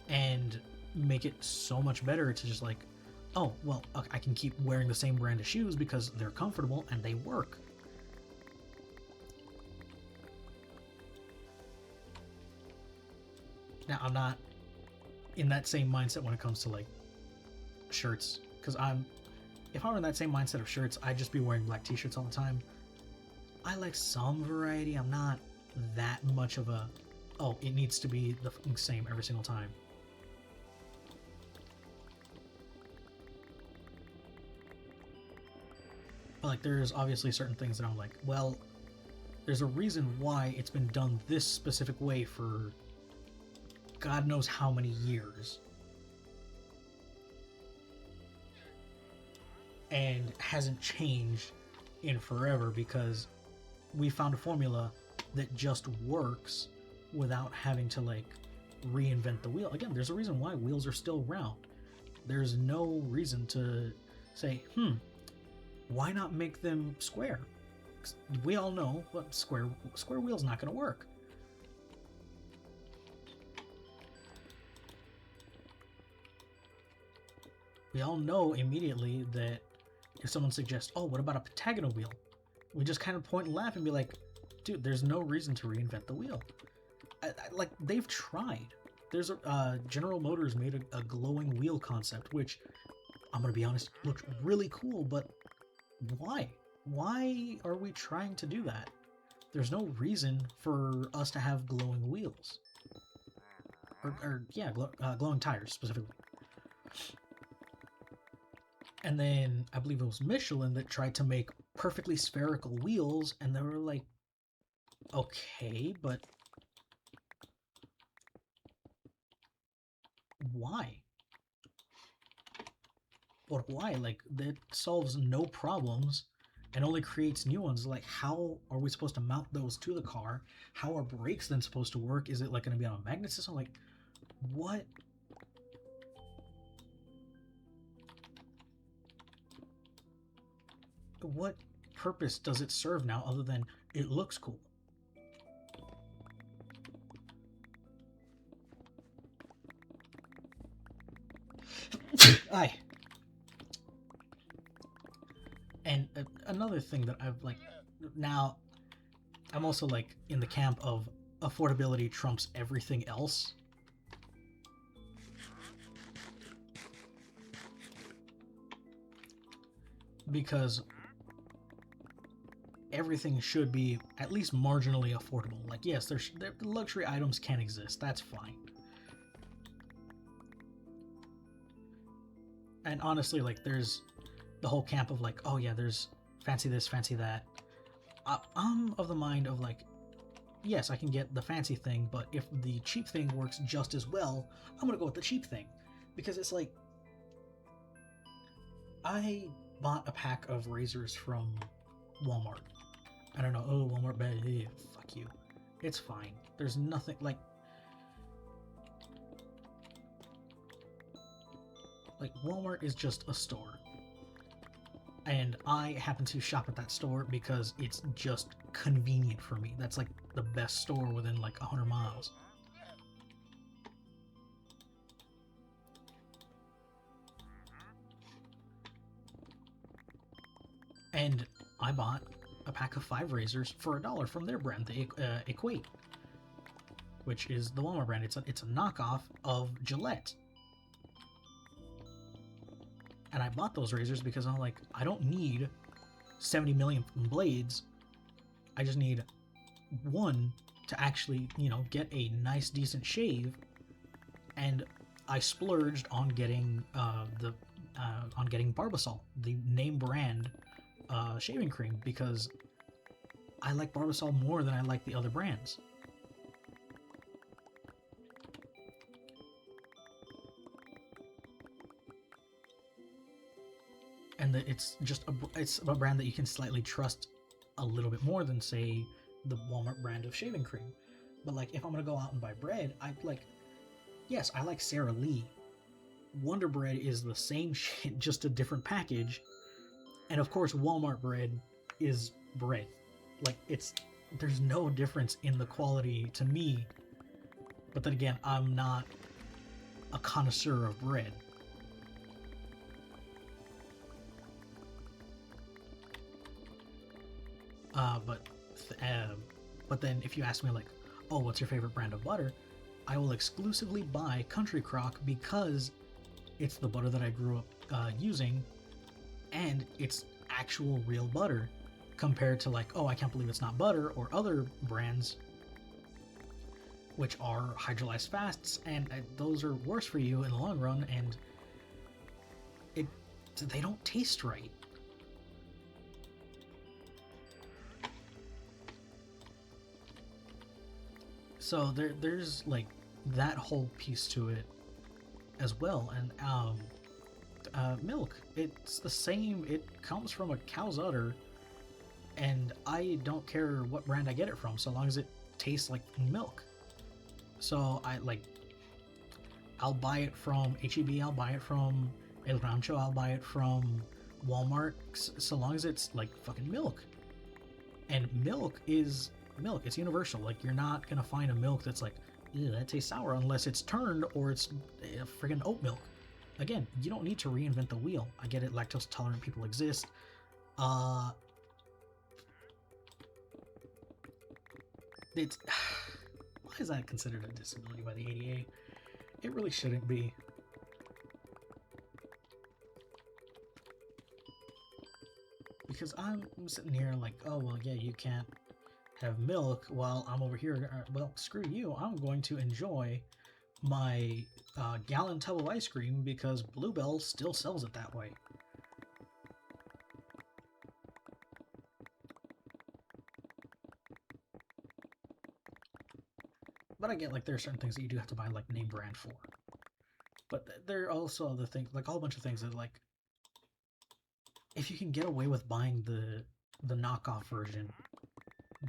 And make it so much better to just like, oh, well, I can keep wearing the same brand of shoes because they're comfortable and they work. Now, I'm not in that same mindset when it comes to like shirts, because if I were in that same mindset of shirts, I'd just be wearing black t-shirts all the time. I like some variety. I'm not that much of a, oh, it needs to be the same every single time. But like, there's obviously certain things that I'm like, well, there's a reason why it's been done this specific way for God knows how many years, and hasn't changed in forever, because we found a formula that just works without having to like reinvent the wheel. Again, there's a reason why wheels are still round. There's no reason to say, why not make them square? We all know what square wheel's not going to work. We all know immediately that if someone suggests, oh, what about a pentagonal wheel? We just kind of point and laugh and be like, dude, there's no reason to reinvent the wheel. Like, they've tried. There's General Motors made a glowing wheel concept, which, I'm going to be honest, looked really cool, but why? Why are we trying to do that? There's no reason for us to have glowing wheels. Glowing tires, specifically. And then I believe it was Michelin that tried to make perfectly spherical wheels, and they were like, okay, but why? But why? Like, that solves no problems and only creates new ones. Like, how are we supposed to mount those to the car? How are brakes then supposed to work? Is it like going to be on a magnet system? Like, what? What purpose does it serve now other than it looks cool? Aye. And another thing that I've like, now I'm also like in the camp of affordability trumps everything else. Because everything should be at least marginally affordable. Like, yes, luxury items can exist. That's fine. And honestly, like, there's the whole camp of like, oh yeah, there's fancy this, fancy that. I'm of the mind of like, yes, I can get the fancy thing, but if the cheap thing works just as well, I'm gonna go with the cheap thing. Because it's like, I bought a pack of razors from Walmart. I don't know, oh, Walmart bad, hey, fuck you. It's fine. There's nothing, like, Like, Walmart is just a store. And I happen to shop at that store because it's just convenient for me. That's like the best store within like 100 miles. And I bought a pack of 5 razors for $1 from their brand, the Equate, which is the Walmart brand. It's a knockoff of Gillette. And I bought those razors because I'm like, I don't need 70 million blades. I just need one to actually, get a nice, decent shave. And I splurged on getting getting Barbasol, the name brand shaving cream, because I like Barbasol more than I like the other brands. And it's just it's a brand that you can slightly trust a little bit more than, say, the Walmart brand of shaving cream. But like, if I'm gonna go out and buy bread, yes, I like Sara Lee. Wonder Bread is the same shit, just a different package. And of course, Walmart bread is bread. Like, there's no difference in the quality to me. But then again, I'm not a connoisseur of bread. But then if you ask me, like, oh, what's your favorite brand of butter? I will exclusively buy Country Crock because it's the butter that I grew up using, and it's actual real butter, compared to like, oh, I can't believe it's not butter, or other brands which are hydrolyzed fasts, and those are worse for you in the long run, and they don't taste right. So there's like that whole piece to it as well. And milk, it's the same. It comes from a cow's udder, and I don't care what brand I get it from, so long as it tastes like milk. So I'll buy it from HEB, I'll buy it from El Rancho, I'll buy it from Walmart, so long as it's like fucking milk. And milk is milk. It's universal. Like, you're not gonna find a milk that's like, ew, that tastes sour, unless it's turned or it's friggin' oat milk. Again, you don't need to reinvent the wheel. I get it, lactose tolerant people exist. It's why is that considered a disability by the ADA? It really shouldn't be. Because I'm sitting here like, oh, well, yeah, you can't have milk while I'm over here. Well, screw you. I'm going to enjoy my gallon tub of ice cream because Bluebell still sells it that way. But I get, like, there are certain things that you do have to buy, like, name brand for. But there are also other things, like a whole bunch of things that, like, if you can get away with buying the knockoff version,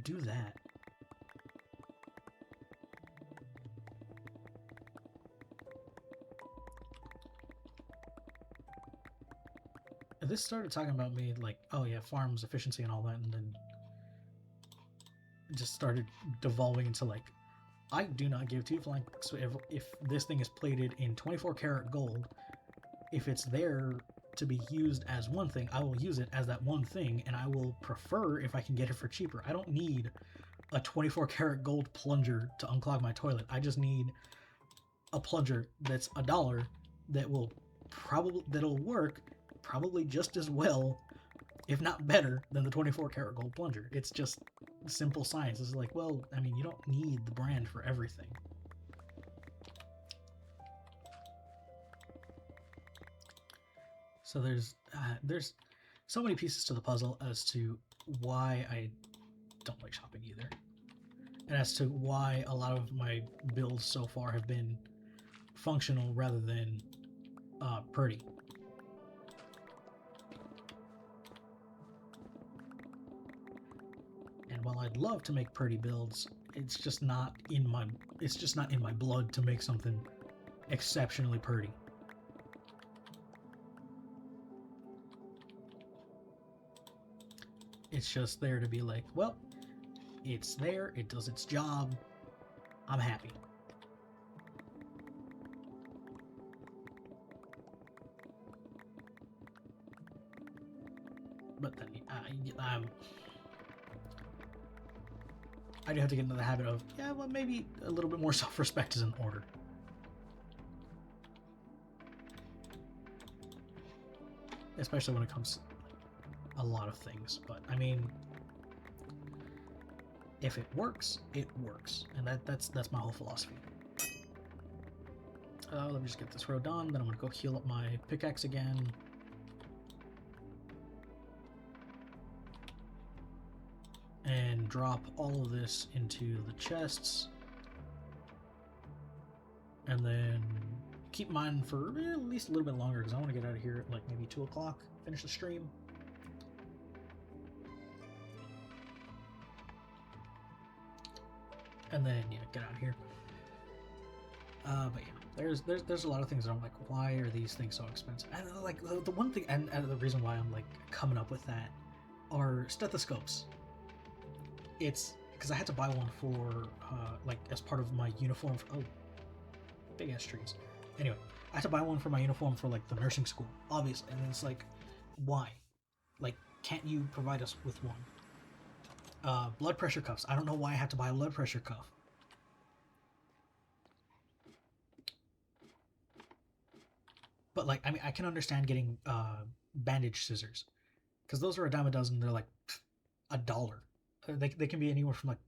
do that. This started talking about me, like, oh yeah, farms efficiency and all that, and then just started devolving into, like, I do not give two flying. So if this thing is plated in 24 karat gold, if it's there to be used as one thing, I will use it as that one thing, and I will prefer if I can get it for cheaper. I don't need a 24 karat gold plunger to unclog my toilet. I just need a plunger that's $1 that'll work probably just as well, if not better, than the 24 karat gold plunger. It's just simple science. It's like, well, I mean, you don't need the brand for everything. So there's so many pieces to the puzzle as to why I don't like shopping either, and as to why a lot of my builds so far have been functional rather than pretty. And while I'd love to make pretty builds, it's just not in my blood to make something exceptionally pretty. It's just there to be like, well, it's there, it does its job, I'm happy. But then I do have to get into the habit of, yeah, well, maybe a little bit more self-respect is in order. Especially when it comes to a lot of things. But I mean, if it works, it works, and that's my whole philosophy. Let me just get this row done. Then I'm gonna go heal up my pickaxe again. And drop all of this into the chests. And then keep mine for at least a little bit longer because I want to get out of here at like maybe 2 o'clock, finish the stream. And then, yeah, get out of here. But yeah, there's a lot of things that I'm like, why are these things so expensive? And like the one thing, and the reason why I'm like coming up with that are stethoscopes. It's because I had to buy one for like as part of my uniform. Oh, big ass trees. Anyway, I had to buy one for my uniform for like the nursing school, obviously. And it's like, why? Like, can't you provide us with one? Blood pressure cuffs. I don't know why I had to buy a blood pressure cuff. But like, I mean, I can understand getting bandage scissors because those are a dime a dozen. They're like $1. They can be anywhere from like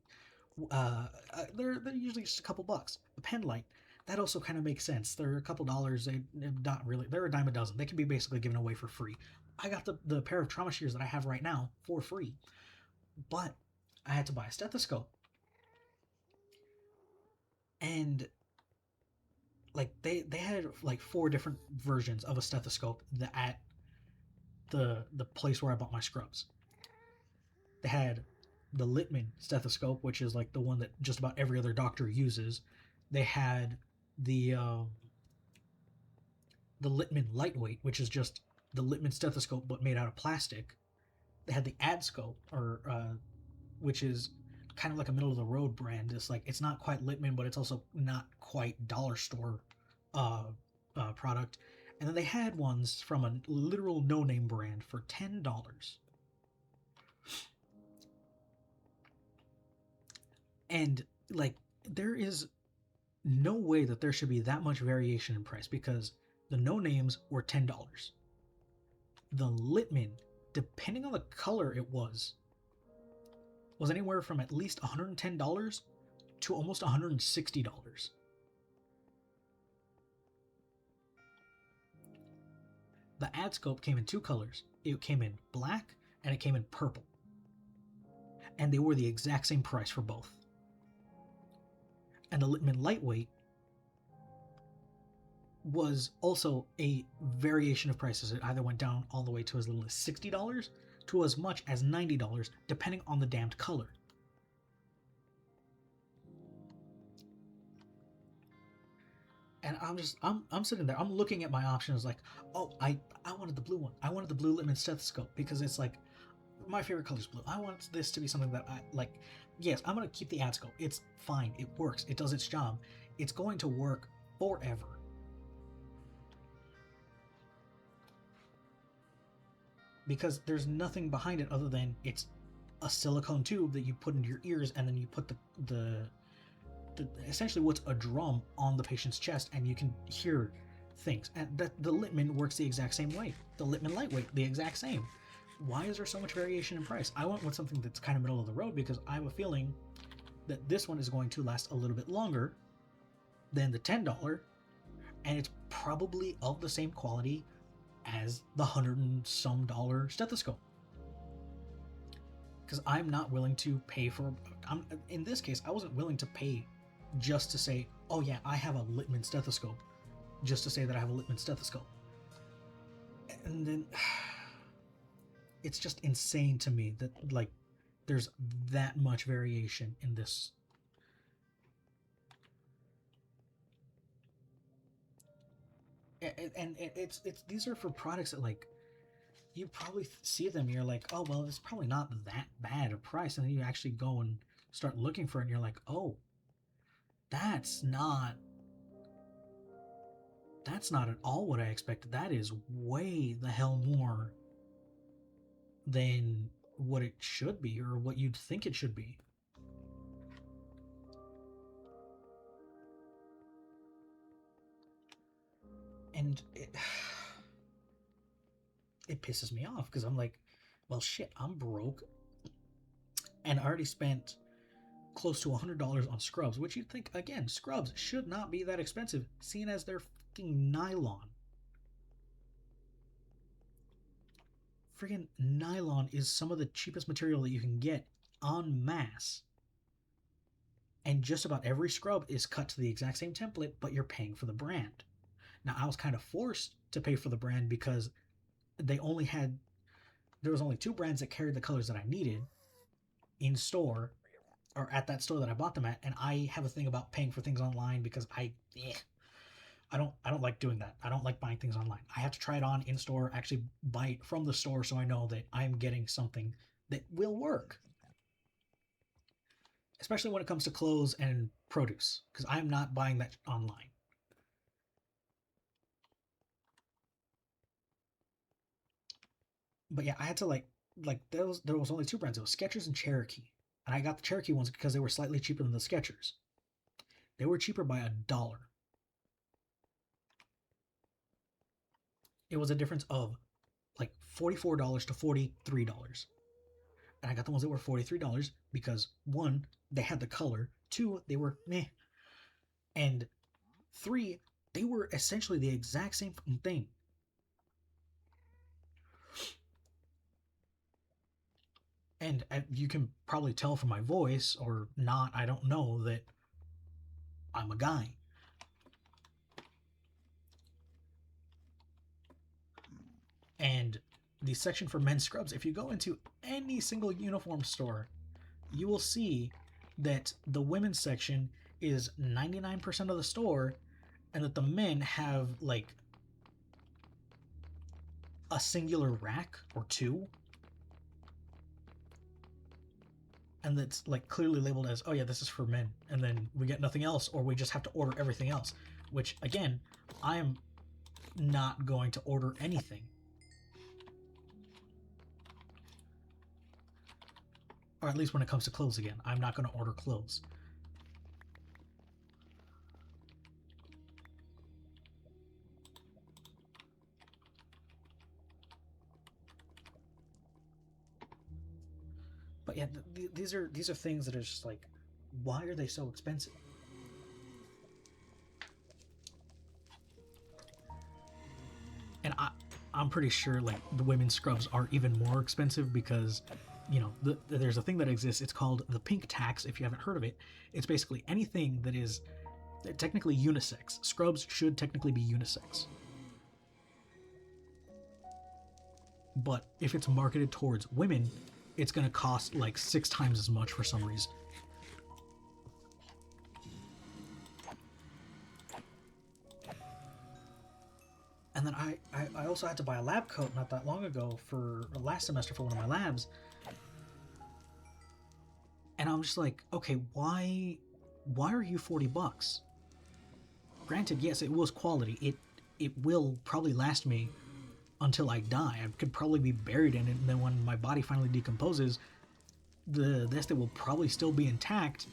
they're usually just a couple bucks. A pen light, that also kind of makes sense. They're a couple dollars. Not really. They're a dime a dozen. They can be basically given away for free. I got the pair of trauma shears that I have right now for free, but I had to buy a stethoscope, and like they had like 4 different versions of a stethoscope at the place where I bought my scrubs. They had the Littmann stethoscope, which is like the one that just about every other doctor uses. They had the Littmann lightweight, which is just the Littmann stethoscope but made out of plastic. They had the AdScope, or which is kind of like a middle of the road brand. It's like it's not quite Littmann, but it's also not quite dollar store product. And then they had ones from a literal no-name brand for $10. And like there is no way that there should be that much variation in price because the no names were $10. The Littmann, depending on the color it was anywhere from at least $110 to almost $160. The AdScope came in 2 colors. It came in black and it came in purple. And they were the exact same price for both. And the Littmann lightweight was also a variation of prices. It either went down all the way to as little as $60 to as much as $90, depending on the damned color. And I'm sitting there, I'm looking at my options like, oh, I wanted the blue one. I wanted the blue Littmann stethoscope because it's like my favorite color is blue. I want this to be something that I like. Yes, I'm going to keep the AdScope. It's fine. It works. It does its job. It's going to work forever. Because there's nothing behind it other than it's a silicone tube that you put into your ears, and then you put the essentially what's a drum on the patient's chest, and you can hear things. And the Littmann works the exact same way. The Littmann lightweight, the exact same. Why is there so much variation in price? I went with something that's kind of middle of the road because I have a feeling that this one is going to last a little bit longer than the $10, and it's probably of the same quality as the $100 and some stethoscope. Because I'm not willing to pay for. In this case, I wasn't willing to pay just to say, oh yeah, I have a Littmann stethoscope, just to say that I have a Littmann stethoscope. And then it's just insane to me that like there's that much variation in this. And it's these are for products that like you probably see them, you're like, oh, well, it's probably not that bad a price. And then you actually go and start looking for it, and you're like, oh, that's not at all what I expected. That is way the hell more than what it should be or what you'd think it should be. And it pisses me off because I'm like, well, shit, I'm broke, and I already spent close to $100 on scrubs, which you'd think, again, scrubs should not be that expensive, seeing as they're fucking nylon. Friggin' nylon is some of the cheapest material that you can get en masse. And just about every scrub is cut to the exact same template, but you're paying for the brand. Now, I was kind of forced to pay for the brand because there was only 2 brands that carried the colors that I needed in store, or at that store that I bought them at, and I have a thing about paying for things online because I don't like doing that. I don't like buying things online. I have to try it on in store, actually buy it from the store so I know that I'm getting something that will work. Especially when it comes to clothes and produce, because I'm not buying that online. But yeah, I had to there was only 2 brands. It was Skechers and Cherokee. And I got the Cherokee ones because they were slightly cheaper than the Skechers. They were cheaper by $1. It was a difference of like $44 to $43. And I got the ones that were $43 because 1, they had the color, 2, they were meh, and 3, they were essentially the exact same thing. And you can probably tell from my voice, or not, I don't know, that I'm a guy. And the section for men's scrubs, if you go into any single uniform store, you will see that the women's section is 99% of the store, and that the men have like a singular rack or 2, and that's like clearly labeled as, oh yeah, this is for men, and then we get nothing else, or we just have to order everything else, which again, I'm not going to order anything. Or at least when it comes to clothes again, I'm not going to order clothes. But yeah, these are things that are just like, why are they so expensive? And I'm pretty sure like the women's scrubs are even more expensive because, you know, there's a thing that exists. It's called the pink tax. If you haven't heard of it, it's basically anything that is technically unisex. Scrubs should technically be unisex. But if it's marketed towards women, it's going to cost like 6 times as much for some reason. And then I also had to buy a lab coat not that long ago for last semester for one of my labs. And I'm just like, okay, why are you $40? Granted, yes, it was quality. It will probably last me until I die. I could probably be buried in it, and then when my body finally decomposes, the estate will probably still be intact,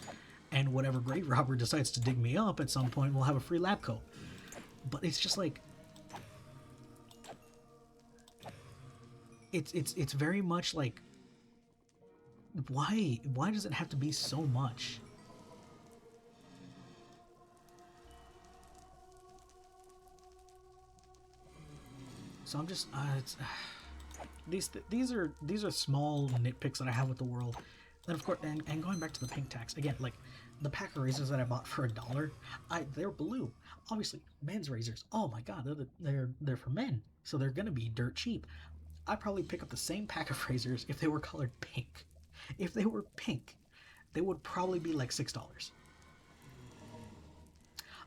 and whatever grave robber decides to dig me up at some point will have a free lab coat. But it's just like, it's very much like, why does it have to be so much? So I'm just these are small nitpicks that I have with the world. And of course, and going back to the pink tax again, like the pack of razors that I bought for $1, they're blue. Obviously, men's razors. Oh my god, they're for men, so they're gonna be dirt cheap. I'd probably pick up the same pack of razors if they were colored pink. If they were pink, they would probably be like $6.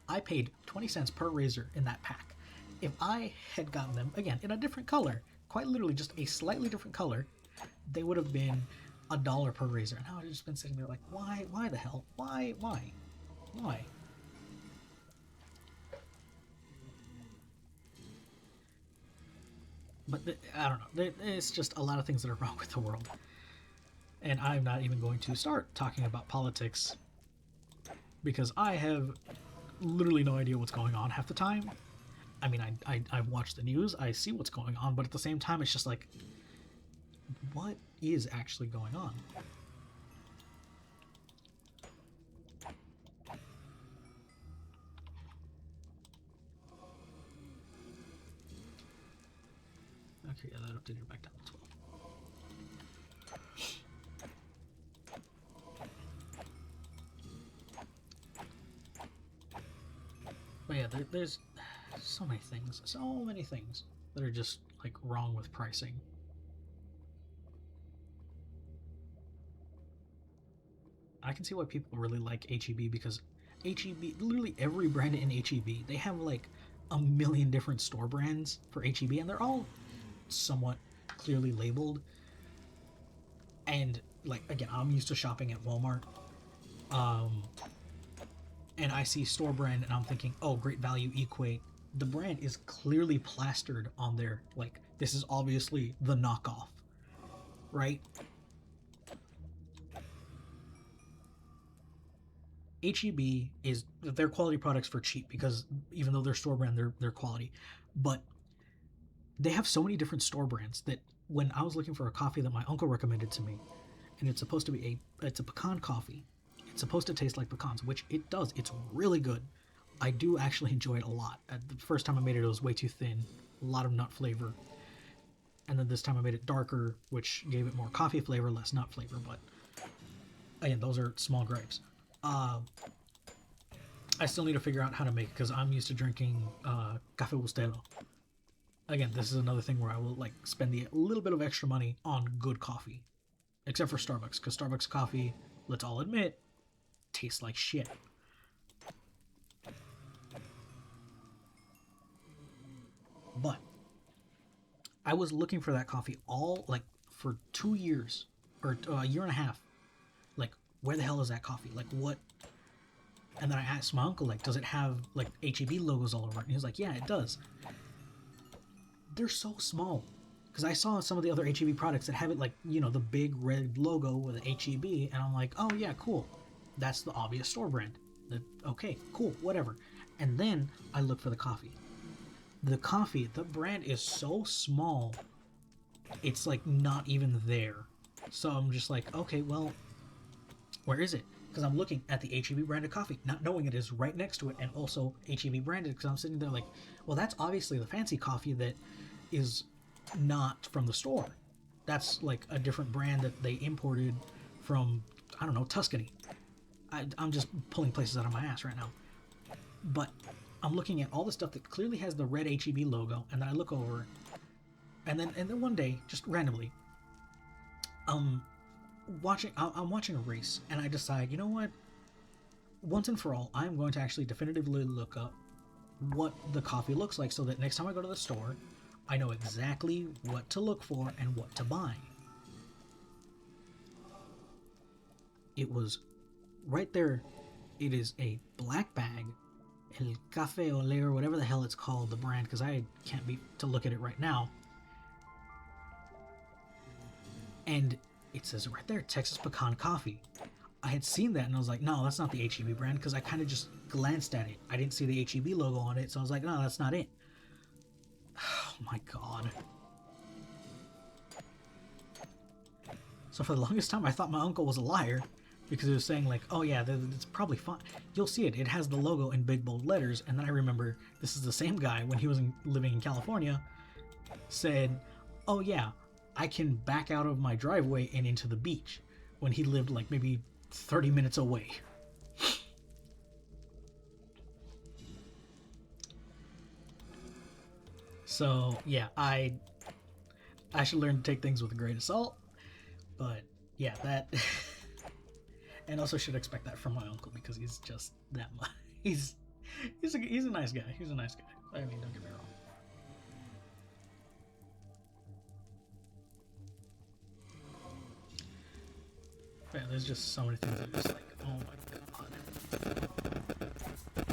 I paid 20 cents per razor in that pack. If I had gotten them, again, in a different color, quite literally just a slightly different color, they would have been $1 per razor. And I would have just been sitting there like, why the hell? Why? But I don't know. It's just a lot of things that are wrong with the world. And I'm not even going to start talking about politics because I have literally no idea what's going on half the time. I mean, I watch the news, I see what's going on, but at the same time, it's just like, what is actually going on? Okay, yeah, that updated back down to 12. But yeah, there's so many things that are just like wrong with pricing. I can see why people really like HEB because HEB, literally every brand in HEB, they have like a million different store brands for HEB, and they're all somewhat clearly labeled. And like again, I'm used to shopping at Walmart, and I see store brand, and I'm thinking, oh, Great Value, Equate. The brand is clearly plastered on there. Like this is obviously the knockoff, right? HEB is their quality products for cheap because even though they're store brand, they're quality. But they have so many different store brands that when I was looking for a coffee that my uncle recommended to me, and it's supposed to be it's a pecan coffee. It's supposed to taste like pecans, which it does. It's really good. I do actually enjoy it a lot. The first time I made it, it was way too thin, a lot of nut flavor. And then this time I made it darker, which gave it more coffee flavor, less nut flavor. But again, those are small gripes. I still need to figure out how to make it because I'm used to drinking Cafe Bustelo. Again, this is another thing where I will like spend a little bit of extra money on good coffee, except for Starbucks, because Starbucks coffee, let's all admit, tastes like shit. But I was looking for that coffee all like for 2 years or a year and a half. Like, where the hell is that coffee? Like, what? And then I asked my uncle, like, does it have like HEB logos all over it? And he was like, yeah, it does. They're so small. Because I saw some of the other HEB products that have it like, you know, the big red logo with an HEB, and I'm like, oh yeah, cool. That's the obvious store brand. Okay, cool, whatever. And then I look for the coffee. The brand is so small, it's like not even there. So I'm just like, okay, well, where is it? Because I'm looking at the HEB branded coffee, not knowing it is right next to it, and also HEB branded. Because I'm sitting there like, well, that's obviously the fancy coffee that is not from the store. That's like a different brand that they imported from, I don't know, Tuscany. I'm just pulling places out of my ass right now. But I'm looking at all the stuff that clearly has the red HEB logo, and then I look over, and then one day, just randomly, I'm watching a race, and I decide, you know what? Once and for all, I'm going to actually definitively look up what the coffee looks like, so that next time I go to the store, I know exactly what to look for and what to buy. It was right there. It is a black bag, El Café Olé, or whatever the hell it's called, the brand, because I can't be to look at it right now. And it says right there, Texas Pecan Coffee. I had seen that and I was like, no, that's not the HEB brand, because I kind of just glanced at it. I didn't see the HEB logo on it, so I was like, no, that's not it. Oh my god. So for the longest time, I thought my uncle was a liar, because he was saying like, oh yeah, it's probably fine. You'll see it. It has the logo in big bold letters. And then I remember this is the same guy when he was living in California said, oh yeah, I can back out of my driveway and into the beach, when he lived like maybe 30 minutes away. So yeah, I should learn to take things with a grain of salt. But yeah, that and also should expect that from my uncle, because he's just that much. He's a nice guy. He's a nice guy. I mean, don't get me wrong. Yeah, there's just so many things that are just like, oh my god.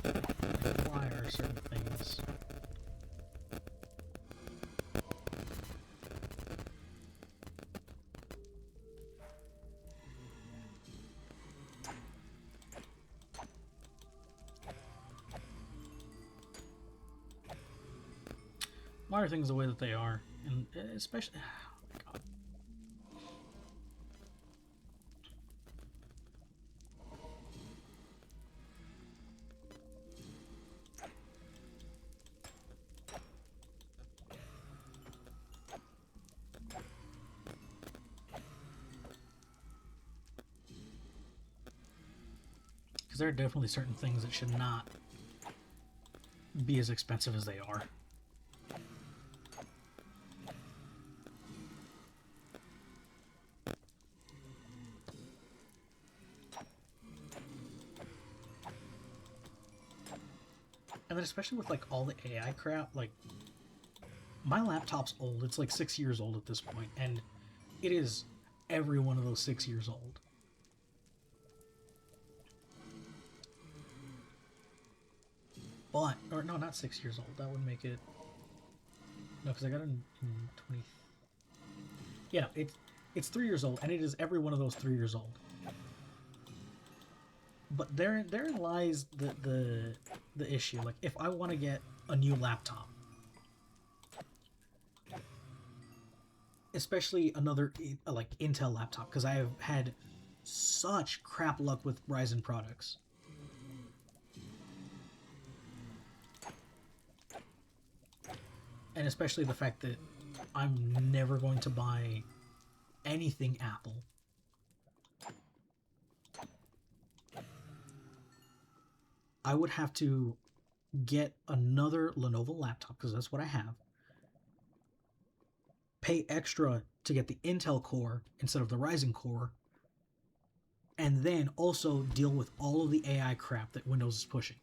Like, why are certain things? Why are things the way that they are? And especially, oh my god. Because there are definitely certain things that should not be as expensive as they are. And then especially with like all the AI crap, like my laptop's old. It's like 6 years old at this point, and it is every one of those 6 years old. But or no, not 6 years old. That would make it no, because I got it in 20. Yeah, no, it's 3 years old, and it is every one of those 3 years old. But therein lies the issue. Like if I want to get a new laptop, especially another like Intel laptop, because I have had such crap luck with Ryzen products. And especially the fact that I'm never going to buy anything Apple. I would have to get another Lenovo laptop because that's what I have. Pay extra to get the Intel core instead of the Ryzen core, and then also deal with all of the AI crap that Windows is pushing.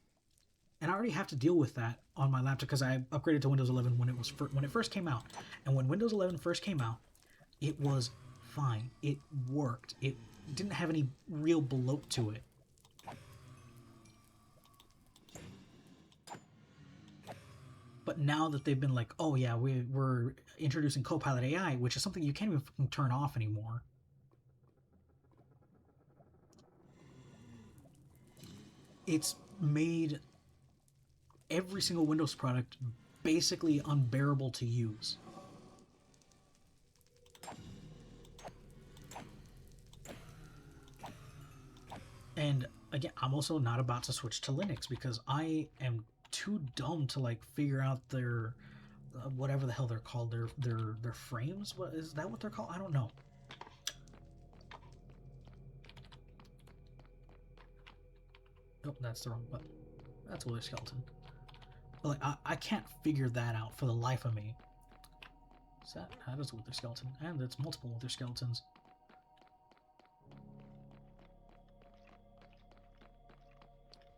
And I already have to deal with that on my laptop because I upgraded to Windows 11 when it first came out. And when Windows 11 first came out, it was fine. It worked. It didn't have any real bloat to it. But now that they've been like, oh yeah, we're introducing Copilot AI, which is something you can't even turn off anymore. It's made every single Windows product basically unbearable to use. And again, I'm also not about to switch to Linux because I am too dumb to like figure out their whatever the hell they're called, their frames. What is that? What they're called? I don't know. Nope, that's the wrong button. That's Wither Skeleton. But like, I can't figure that out for the life of me. That is a Wither Skeleton, and it's multiple Wither Skeletons.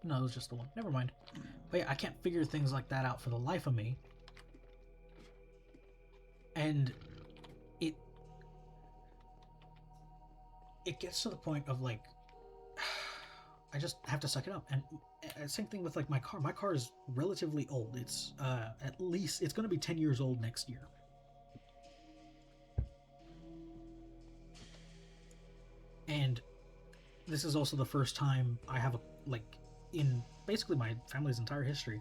No, it was just the one. Never mind. But yeah, I can't figure things like that out for the life of me. And it gets to the point of like I just have to suck it up. And same thing with like my car. My car is relatively old. It's at least it's going to be 10 years old next year. And this is also the first time I have a like in basically my family's entire history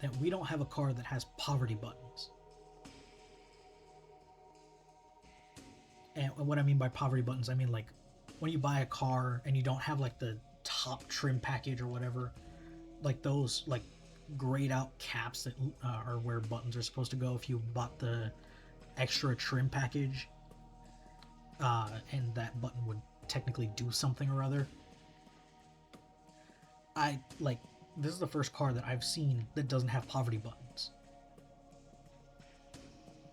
that we don't have a car that has poverty buttons. And what I mean by poverty buttons, I mean like when you buy a car and you don't have like the top trim package or whatever, like those like grayed out caps that are where buttons are supposed to go if you bought the extra trim package, and that button would technically do something or other. I like this is the first car that I've seen that doesn't have poverty buttons.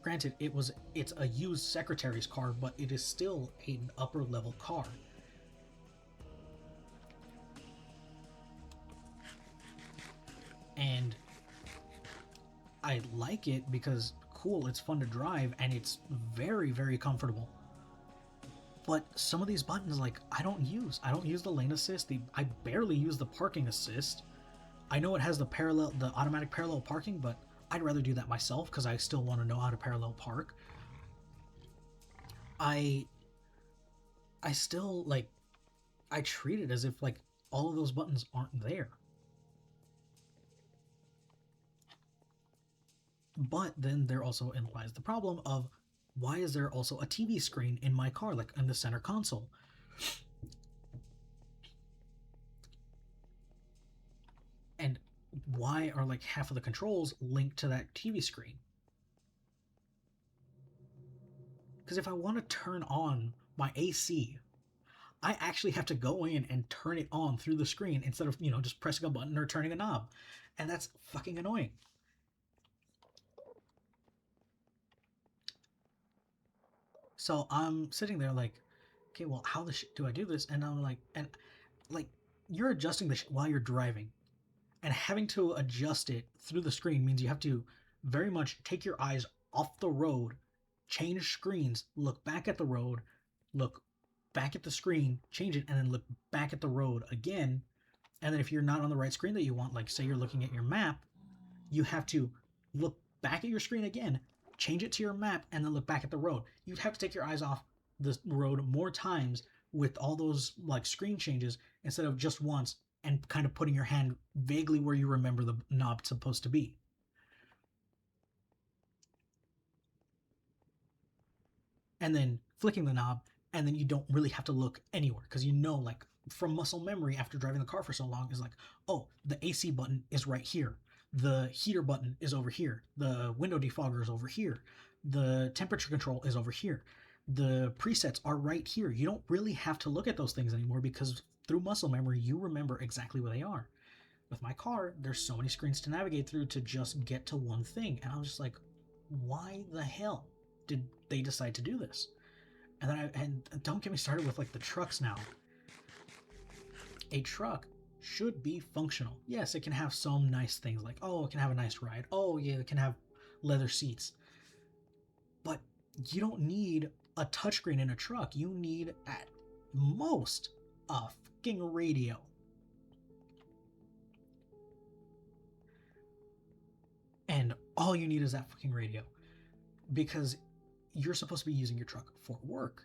Granted, it's a used secretary's car, but it is still an upper level car. And I like it because cool, it's fun to drive and it's very, very comfortable. But some of these buttons, like, I don't use. I don't use the lane assist. I barely use the parking assist. I know it has the automatic parallel parking, but I'd rather do that myself because I still want to know how to parallel park. I still, like, I treat it as if, like, all of those buttons aren't there. But then there also lies the problem of, why is there also a TV screen in my car, like in the center console? And why are like half of the controls linked to that TV screen? Because if I want to turn on my AC, I actually have to go in and turn it on through the screen instead of, just pressing a button or turning a knob. And that's fucking annoying. So I'm sitting there like, okay, well, how the shit do I do this? And I'm like, you're adjusting the shit while you're driving. And having to adjust it through the screen means you have to very much take your eyes off the road, change screens, look back at the road, look back at the screen, change it, and then look back at the road again. And then if you're not on the right screen that you want, like say you're looking at your map, you have to look back at your screen again, change it to your map, and then look back at the road. You'd have to take your eyes off the road more times with all those like screen changes instead of just once and kind of putting your hand vaguely where you remember the knob's supposed to be. And then flicking the knob, and then you don't really have to look anywhere because like from muscle memory after driving the car for so long is like, oh, the AC button is right here. The heater button is over here. The window defogger is over here. The temperature control is over here. The presets are right here. You don't really have to look at those things anymore because through muscle memory, you remember exactly where they are. With my car, there's so many screens to navigate through to just get to one thing. And I was just like, why the hell did they decide to do this? And then and don't get me started with like the trucks now. A truck should be functional. Yes, it can have some nice things like, oh, it can have a nice ride. Oh, yeah, it can have leather seats. But you don't need a touchscreen in a truck. You need at most a fucking radio. And all you need is that fucking radio. Because you're supposed to be using your truck for work.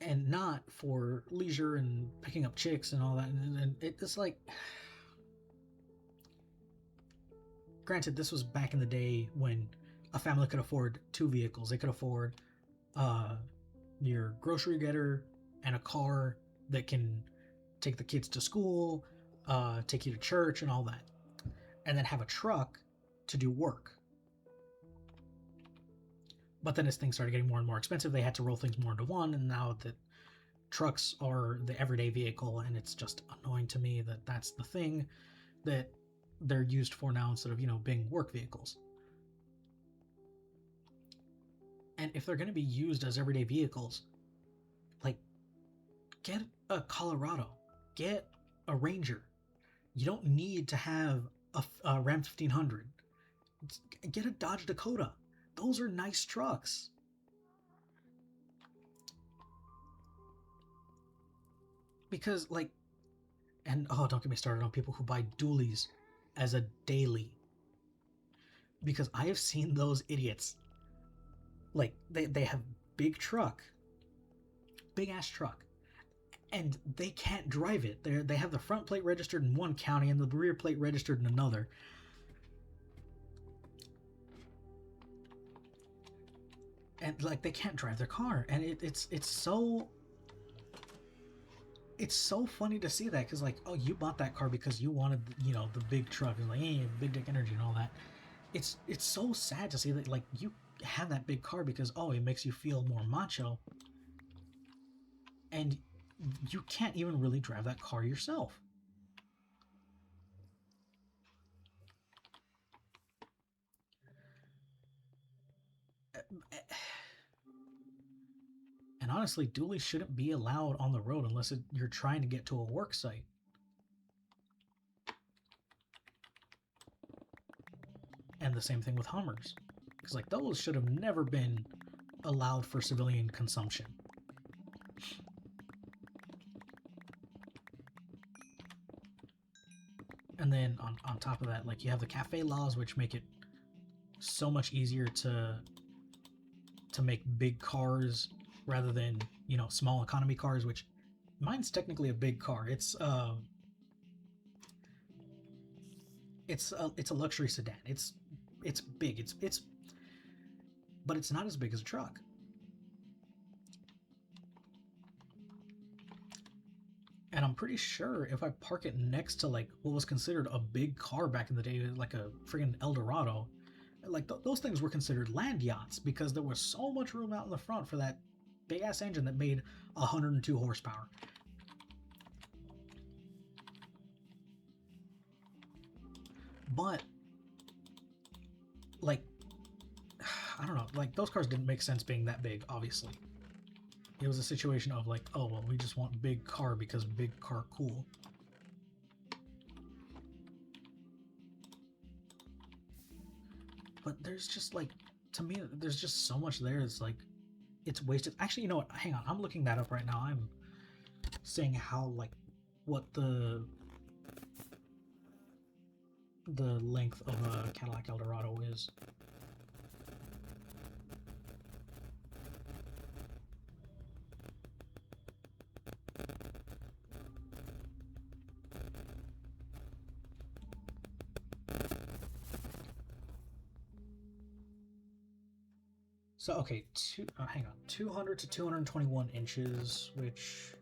And not for leisure and picking up chicks and all that. And it's like, granted, this was back in the day when a family could afford two vehicles. They could afford your grocery getter and a car that can take the kids to school, take you to church and all that. And then have a truck to do work. But then as things started getting more and more expensive, they had to roll things more into one. And now that trucks are the everyday vehicle, and it's just annoying to me that that's the thing that they're used for now instead of, being work vehicles. And if they're going to be used as everyday vehicles, like, get a Colorado, get a Ranger. You don't need to have a Ram 1500. Get a Dodge Dakota. Those are nice trucks. Because, like, and oh, don't get me started on people who buy dualies as a daily. Because I have seen those idiots. Like, they have big ass truck, and they can't drive it. They have the front plate registered in one county and the rear plate registered in another. And like they can't drive their car, and it's so funny to see that because like, oh, you bought that car because you wanted the big truck and like, hey, big dick energy and all that. It's so sad to see that like you have that big car because it makes you feel more macho, and you can't even really drive that car yourself. And honestly, dualies shouldn't be allowed on the road unless you're trying to get to a work site. And the same thing with Hummers. Because, like, those should have never been allowed for civilian consumption. And then on top of that, like, you have the cafe laws, which make it so much easier to make big cars rather than, you know, small economy cars, which mine's technically a big car. It's a luxury sedan. It's big. It's but it's not as big as a truck. And I'm pretty sure if I park it next to, like, what was considered a big car back in the day, like a friggin' Eldorado, like, those things were considered land yachts because there was so much room out in the front for that big ass engine that made 102 horsepower. But, like, I don't know, like, those cars didn't make sense being that big, obviously. It was a situation of, like, oh, well, we just want big car because big car cool. But there's just, like, to me, there's just so much there. It's like, it's wasted. Actually, you know what? Hang on. I'm looking that up right now. I'm saying how, like, what the length of a Cadillac Eldorado is. So, okay, hang on. 200 to 221 inches, which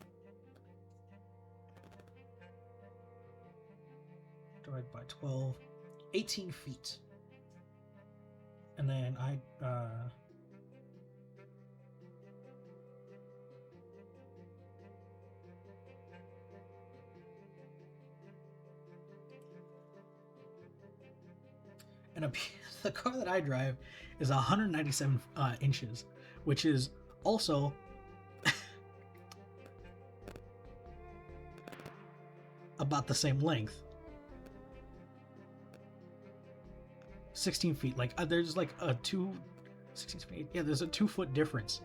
divided by 12, 18 feet. And then and the car that I drive is 197 inches, which is also about the same length. 16 feet. Like, there's like a 16 feet. Yeah, there's a 2-foot difference.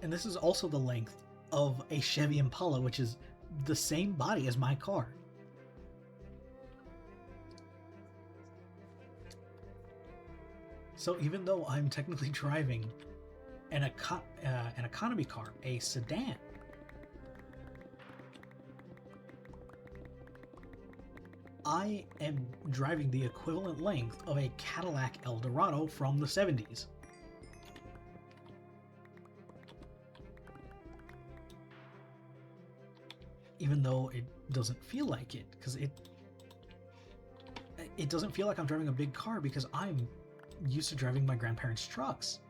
And this is also the length of a Chevy Impala, which is the same body as my car. So even though I'm technically driving an economy car, a sedan, I am driving the equivalent length of a Cadillac Eldorado from the 70s. Even though it doesn't feel like it, because it doesn't feel like I'm driving a big car because I'm used to driving my grandparents' trucks.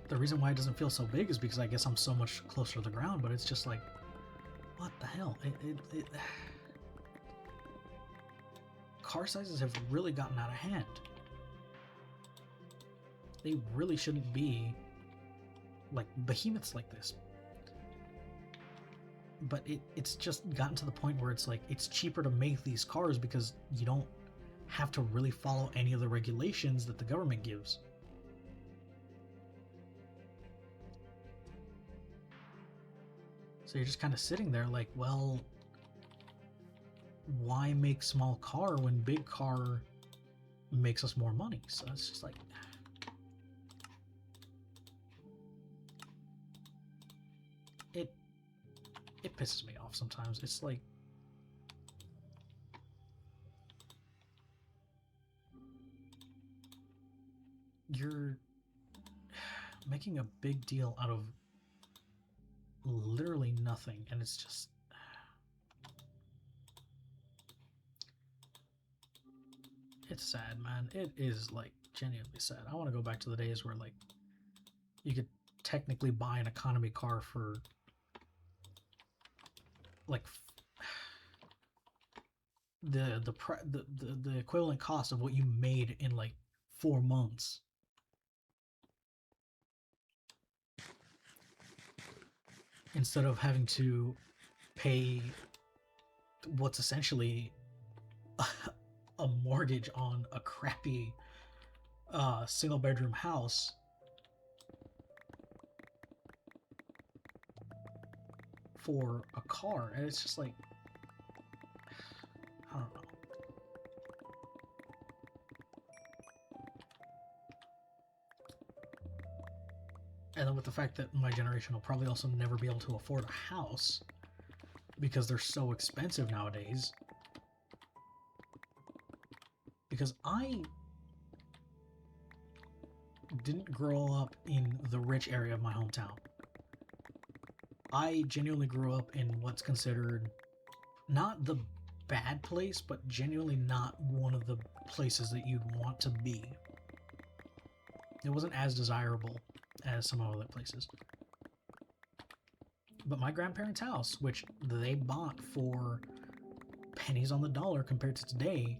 The reason why it doesn't feel so big is because I guess I'm so much closer to the ground, but it's just like, what the hell? Car sizes have really gotten out of hand. They really shouldn't be like behemoths like this. But it's just gotten to the point where it's like, it's cheaper to make these cars because you don't have to really follow any of the regulations that the government gives. So you're just kind of sitting there like, well, why make small car when big car makes us more money? So it's just like, it pisses me off sometimes. It's like, you're making a big deal out of literally nothing, and it's just, it's sad, man. It is, like, genuinely sad. I want to go back to the days where, like, you could technically buy an economy car for like the equivalent cost of what you made in like 4 months. instead of having to pay what's essentially a mortgage on a crappy single bedroom house for a car. And it's just like, I don't know. And then with the fact that my generation will probably also never be able to afford a house because they're so expensive nowadays. Because I didn't grow up in the rich area of my hometown. I genuinely grew up in what's considered not the bad place, but genuinely not one of the places that you'd want to be. It wasn't as desirable as some other places. But my grandparents' house, which they bought for pennies on the dollar compared to today,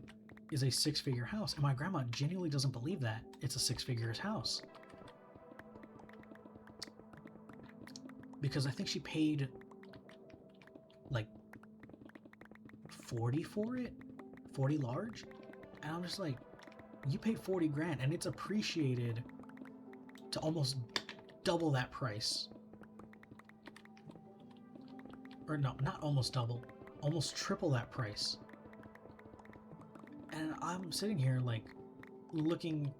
is a six-figure house. And my grandma genuinely doesn't believe that it's a six-figures house. Because I think she paid like 40 for it, 40 large. And I'm just like, you paid 40 grand and it's appreciated to almost double that price. Or no, not almost double, almost triple that price. And I'm sitting here like looking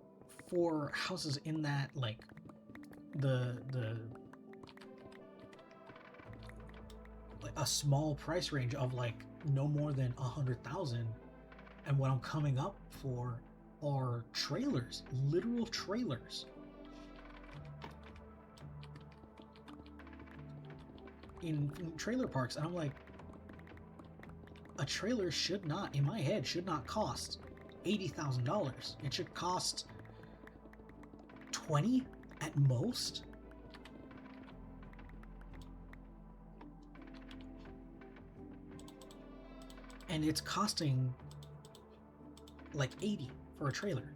for houses in that, like the like a small price range of like no more than 100,000, and what I'm coming up for are trailers, literal trailers. In trailer parks, and I'm like, a trailer should not, in my head, should not cost $80,000. It should cost 20 at most. And it's costing like 80 for a trailer.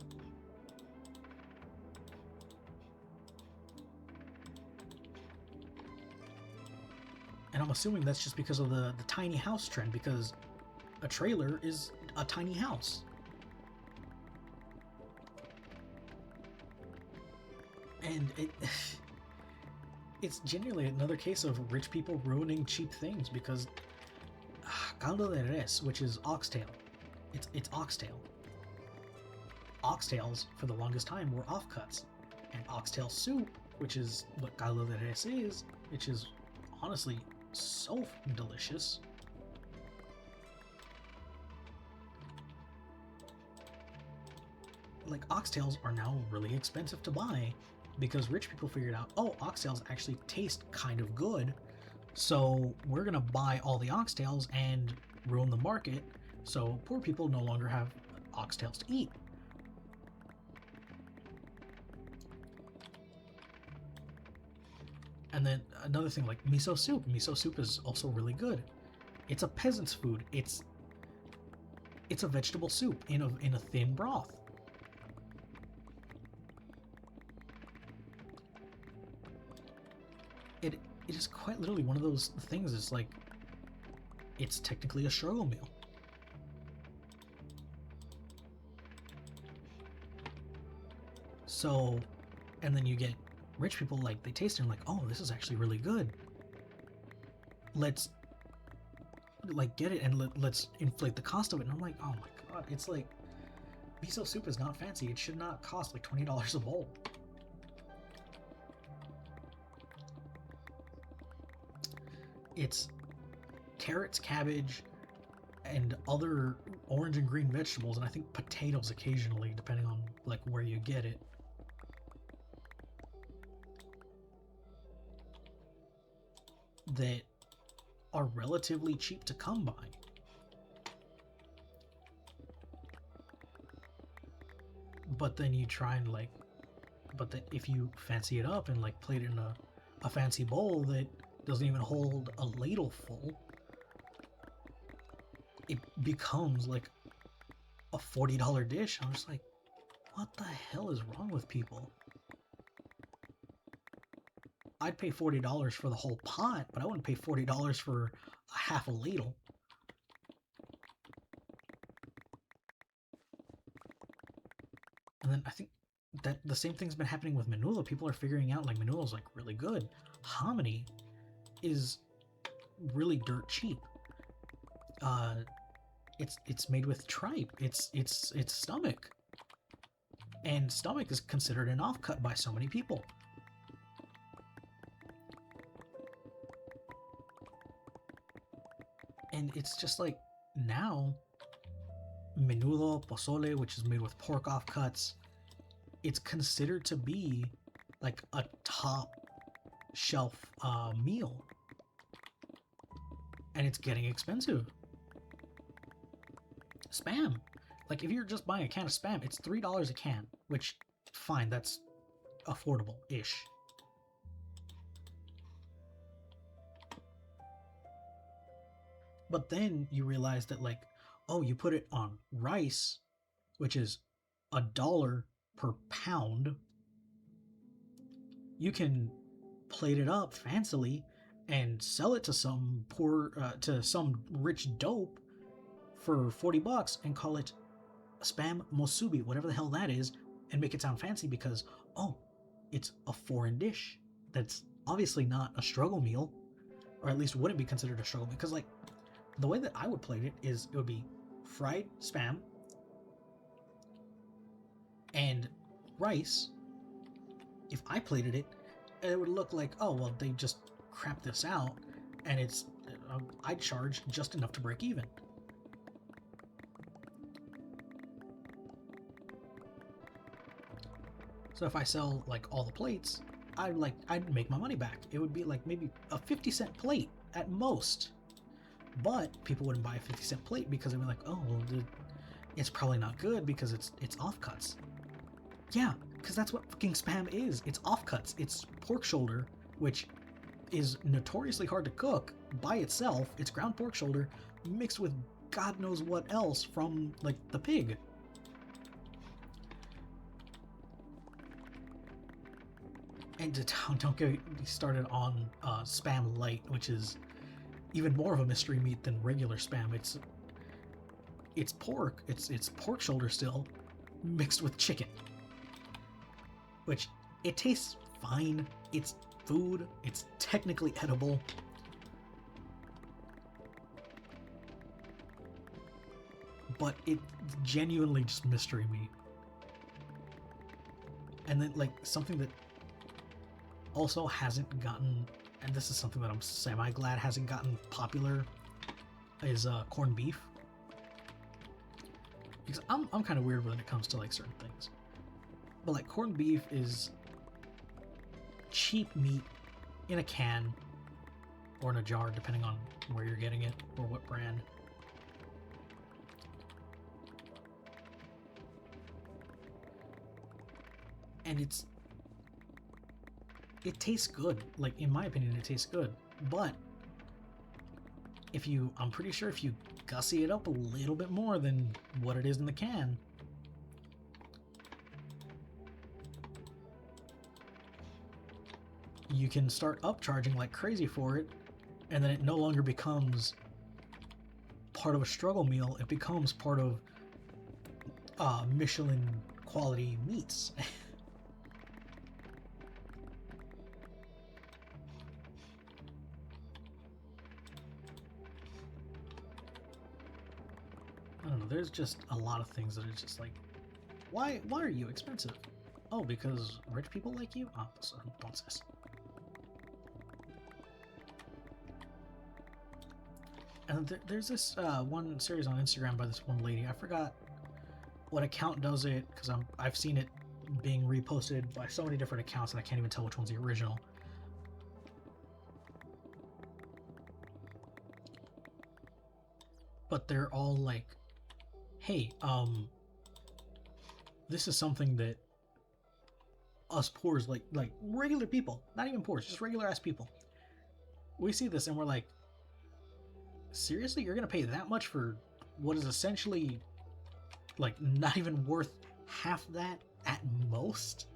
And I'm assuming that's just because of the tiny house trend, because a trailer is a tiny house. And it's genuinely another case of rich people ruining cheap things, because caldo de res, which is oxtail, it's oxtail. Oxtails, for the longest time, were offcuts. And oxtail soup, which is what caldo de res is, which is honestly so delicious. Like, oxtails are now really expensive to buy because rich people figured out, oh, oxtails actually taste kind of good, so we're gonna buy all the oxtails and ruin the market, so poor people no longer have oxtails to eat. And then another thing, like miso soup. Miso soup is also really good. It's a peasant's food. It's a vegetable soup in a thin broth. It is quite literally one of those things. It's like, it's technically a struggle meal. So, and then you get rich people, like, they taste it and like, oh, this is actually really good. Let's like get it, and let's inflate the cost of it. And I'm like, oh my god, it's like, miso soup is not fancy. It should not cost like $20 a bowl. It's carrots, cabbage, and other orange and green vegetables, and I think potatoes occasionally, depending on like where you get it. That are relatively cheap to come by. But then you try and like, but that if you fancy it up and like plate it in a fancy bowl that doesn't even hold a ladle full, it becomes like a $40 dish. I'm just like, what the hell is wrong with people? I'd pay $40 for the whole pot, but I wouldn't pay $40 for a half a ladle. And then I think that the same thing's been happening with Menudo. People are figuring out like Menudo's like really good. Hominy is really dirt cheap. It's made with tripe. It's stomach, and stomach is considered an offcut by so many people. And it's just like now, menudo, pozole, which is made with pork offcuts, it's considered to be like a top shelf meal, and it's getting expensive. Spam, like if you're just buying a can of Spam, it's $3 a can, which fine, that's affordable-ish. But then you realize that like, oh, you put it on rice, which is $1 per pound. You can plate it up fancily and sell it to some to some rich dope for $40 and call it Spam Musubi, whatever the hell that is, and make it sound fancy because, oh, it's a foreign dish that's obviously not a struggle meal, or at least wouldn't be considered a struggle meal. Because like, the way that I would plate it is it would be fried Spam and rice. If I plated it, it would look like, oh, well, they just crap this out, and it's I'd charge just enough to break even. So if I sell like all the plates, I'd make my money back. It would be like maybe a 50-cent plate at most. But people wouldn't buy a 50-cent plate because they'd be like, oh, well, it's probably not good because it's offcuts. Yeah, because that's what fucking Spam is. It's offcuts. It's pork shoulder, which is notoriously hard to cook by itself. It's ground pork shoulder mixed with God knows what else from like the pig. And don't get started on Spam Light, which is even more of a mystery meat than regular Spam. It's pork. It's pork shoulder still, mixed with chicken. Which it tastes fine. It's food. It's technically edible. But it's genuinely just mystery meat. And then like something that also hasn't gotten, and this is something that I'm semi-glad hasn't gotten popular, is corned beef. Because I'm kind of weird when it comes to like certain things. But like corned beef is cheap meat in a can or in a jar, depending on where you're getting it or what brand. And it tastes good. Like, in my opinion, it tastes good. But I'm pretty sure if you gussy it up a little bit more than what it is in the can, you can start upcharging like crazy for it, and then it no longer becomes part of a struggle meal. It becomes part of Michelin quality meats. I don't know, there's just a lot of things that are just like, why are you expensive? Oh, because rich people like you? Ah, pues entonces. And there's this one series on Instagram by this one lady. I forgot what account does it, because I've seen it being reposted by so many different accounts and I can't even tell which one's the original. But they're all like, hey, this is something that us poors, like regular people, not even poors, just regular ass people, we see this and we're like, seriously, you're gonna pay that much for what is essentially like not even worth half that at most?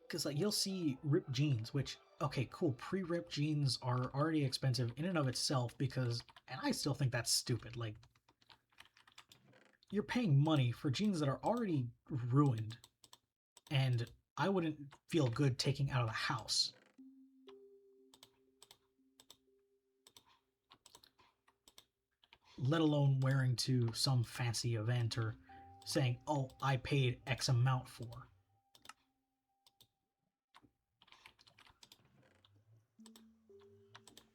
Because like you'll see ripped jeans, which okay, cool. Pre-ripped jeans are already expensive in and of itself because, and I still think that's stupid. Like you're paying money for jeans that are already ruined, and I wouldn't feel good taking out of the house. Let alone wearing to some fancy event or saying, oh, I paid X amount for.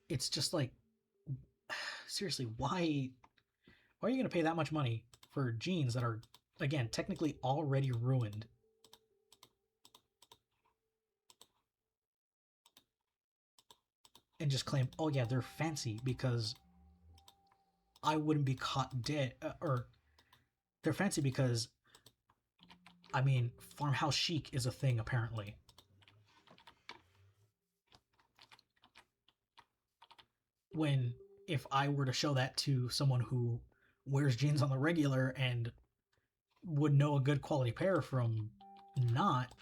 It's just like, seriously, why are you going to pay that much money for jeans that are, again, technically already ruined? And just claim, oh yeah, they're fancy because I wouldn't be caught dead, or they're fancy because, I mean, farmhouse chic is a thing apparently. When if I were to show that to someone who wears jeans on the regular and would know a good quality pair from not,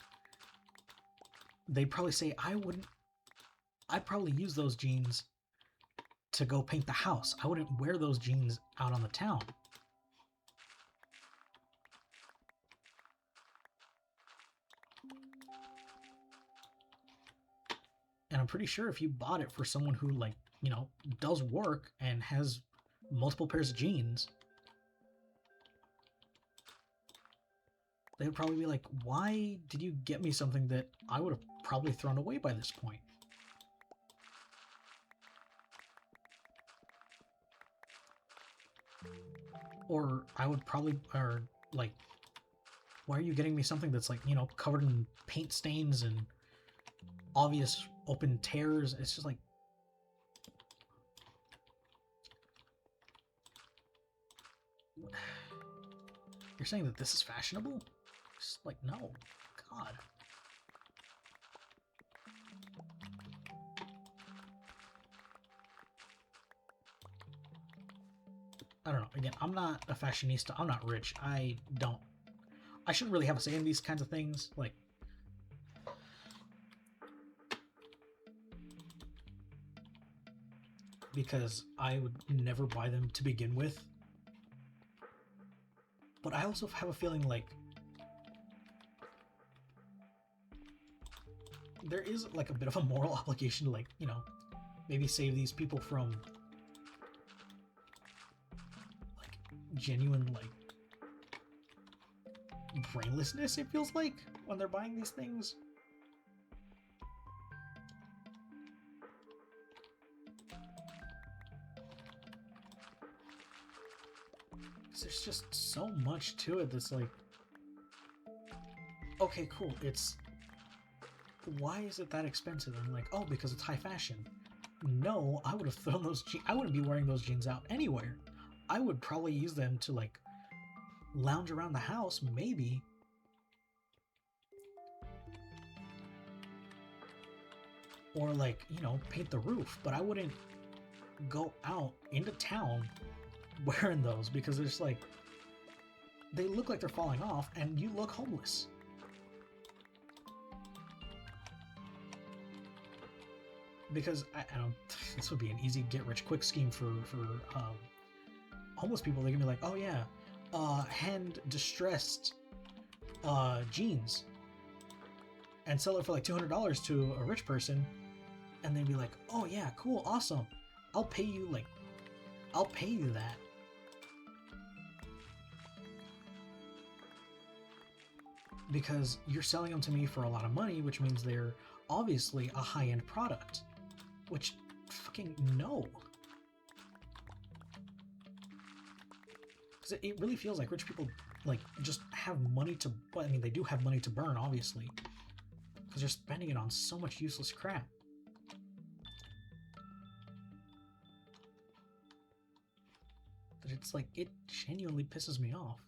they'd probably say I wouldn't. I'd probably use those jeans to go paint the house. I wouldn't wear those jeans out on the town. And I'm pretty sure if you bought it for someone who, like, you know, does work and has multiple pairs of jeans, they would probably be like, why did you get me something that I would have probably thrown away by this point? Or I would probably, or like, why are you getting me something that's like, you know, covered in paint stains and obvious open tears? It's just like, you're saying that this is fashionable? It's like, no. God. I don't know. Again, I'm not a fashionista. I'm not rich. I shouldn't really have a say in these kinds of things. Like, because I would never buy them to begin with. But I also have a feeling like there is like a bit of a moral obligation to, like, you know, maybe save these people from like genuine like brainlessness, it feels like, when they're buying these things. Because there's just so much to it that's like, okay, cool, it's, why is it that expensive? And like, oh, because it's high fashion. No, I would have thrown those jeans. I wouldn't be wearing those jeans out anywhere. I would probably use them to like lounge around the house, maybe. Or like, you know, paint the roof. But I wouldn't go out into town wearing those because there's like, they look like they're falling off and you look homeless. Because I don't, this would be an easy get rich quick scheme for homeless people. They're gonna be like, oh yeah, hand distressed jeans, and sell it for like $200 to a rich person, and they'd be like, oh yeah, cool, awesome, I'll pay you that. Because you're selling them to me for a lot of money, which means they're obviously a high-end product. Which, fucking no. Because it really feels like rich people, like, just have money to, well, I mean, they do have money to burn, obviously. Because they're spending it on so much useless crap. That it's like, it genuinely pisses me off.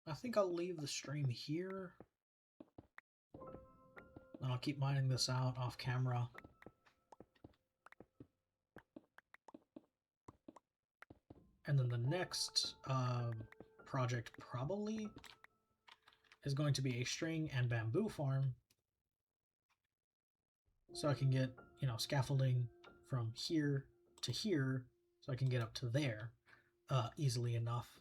I think I'll leave the stream here. And I'll keep mining this out off camera. And then the next project probably is going to be a string and bamboo farm. So I can get, you know, scaffolding from here to here, so I can get up to there easily enough.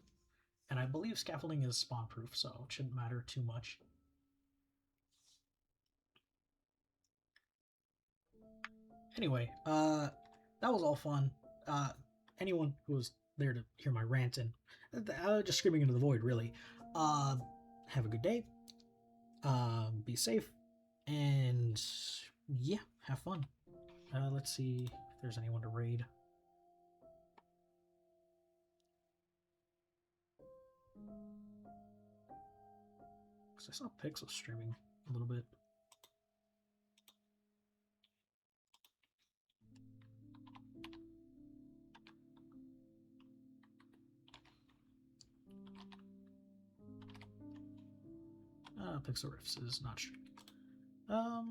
And I believe scaffolding is spawn proof, so it shouldn't matter too much. Anyway, that was all fun. Anyone who was there to hear my rant and just screaming into the void, really, have a good day. Be safe, and yeah, have fun. Let's see if there's anyone to raid. Because I saw Pixel streaming a little bit. Pixel Riffs is not streaming. Now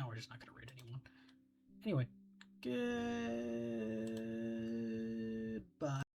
we're just not going to raid anyone. Anyway, goodbye.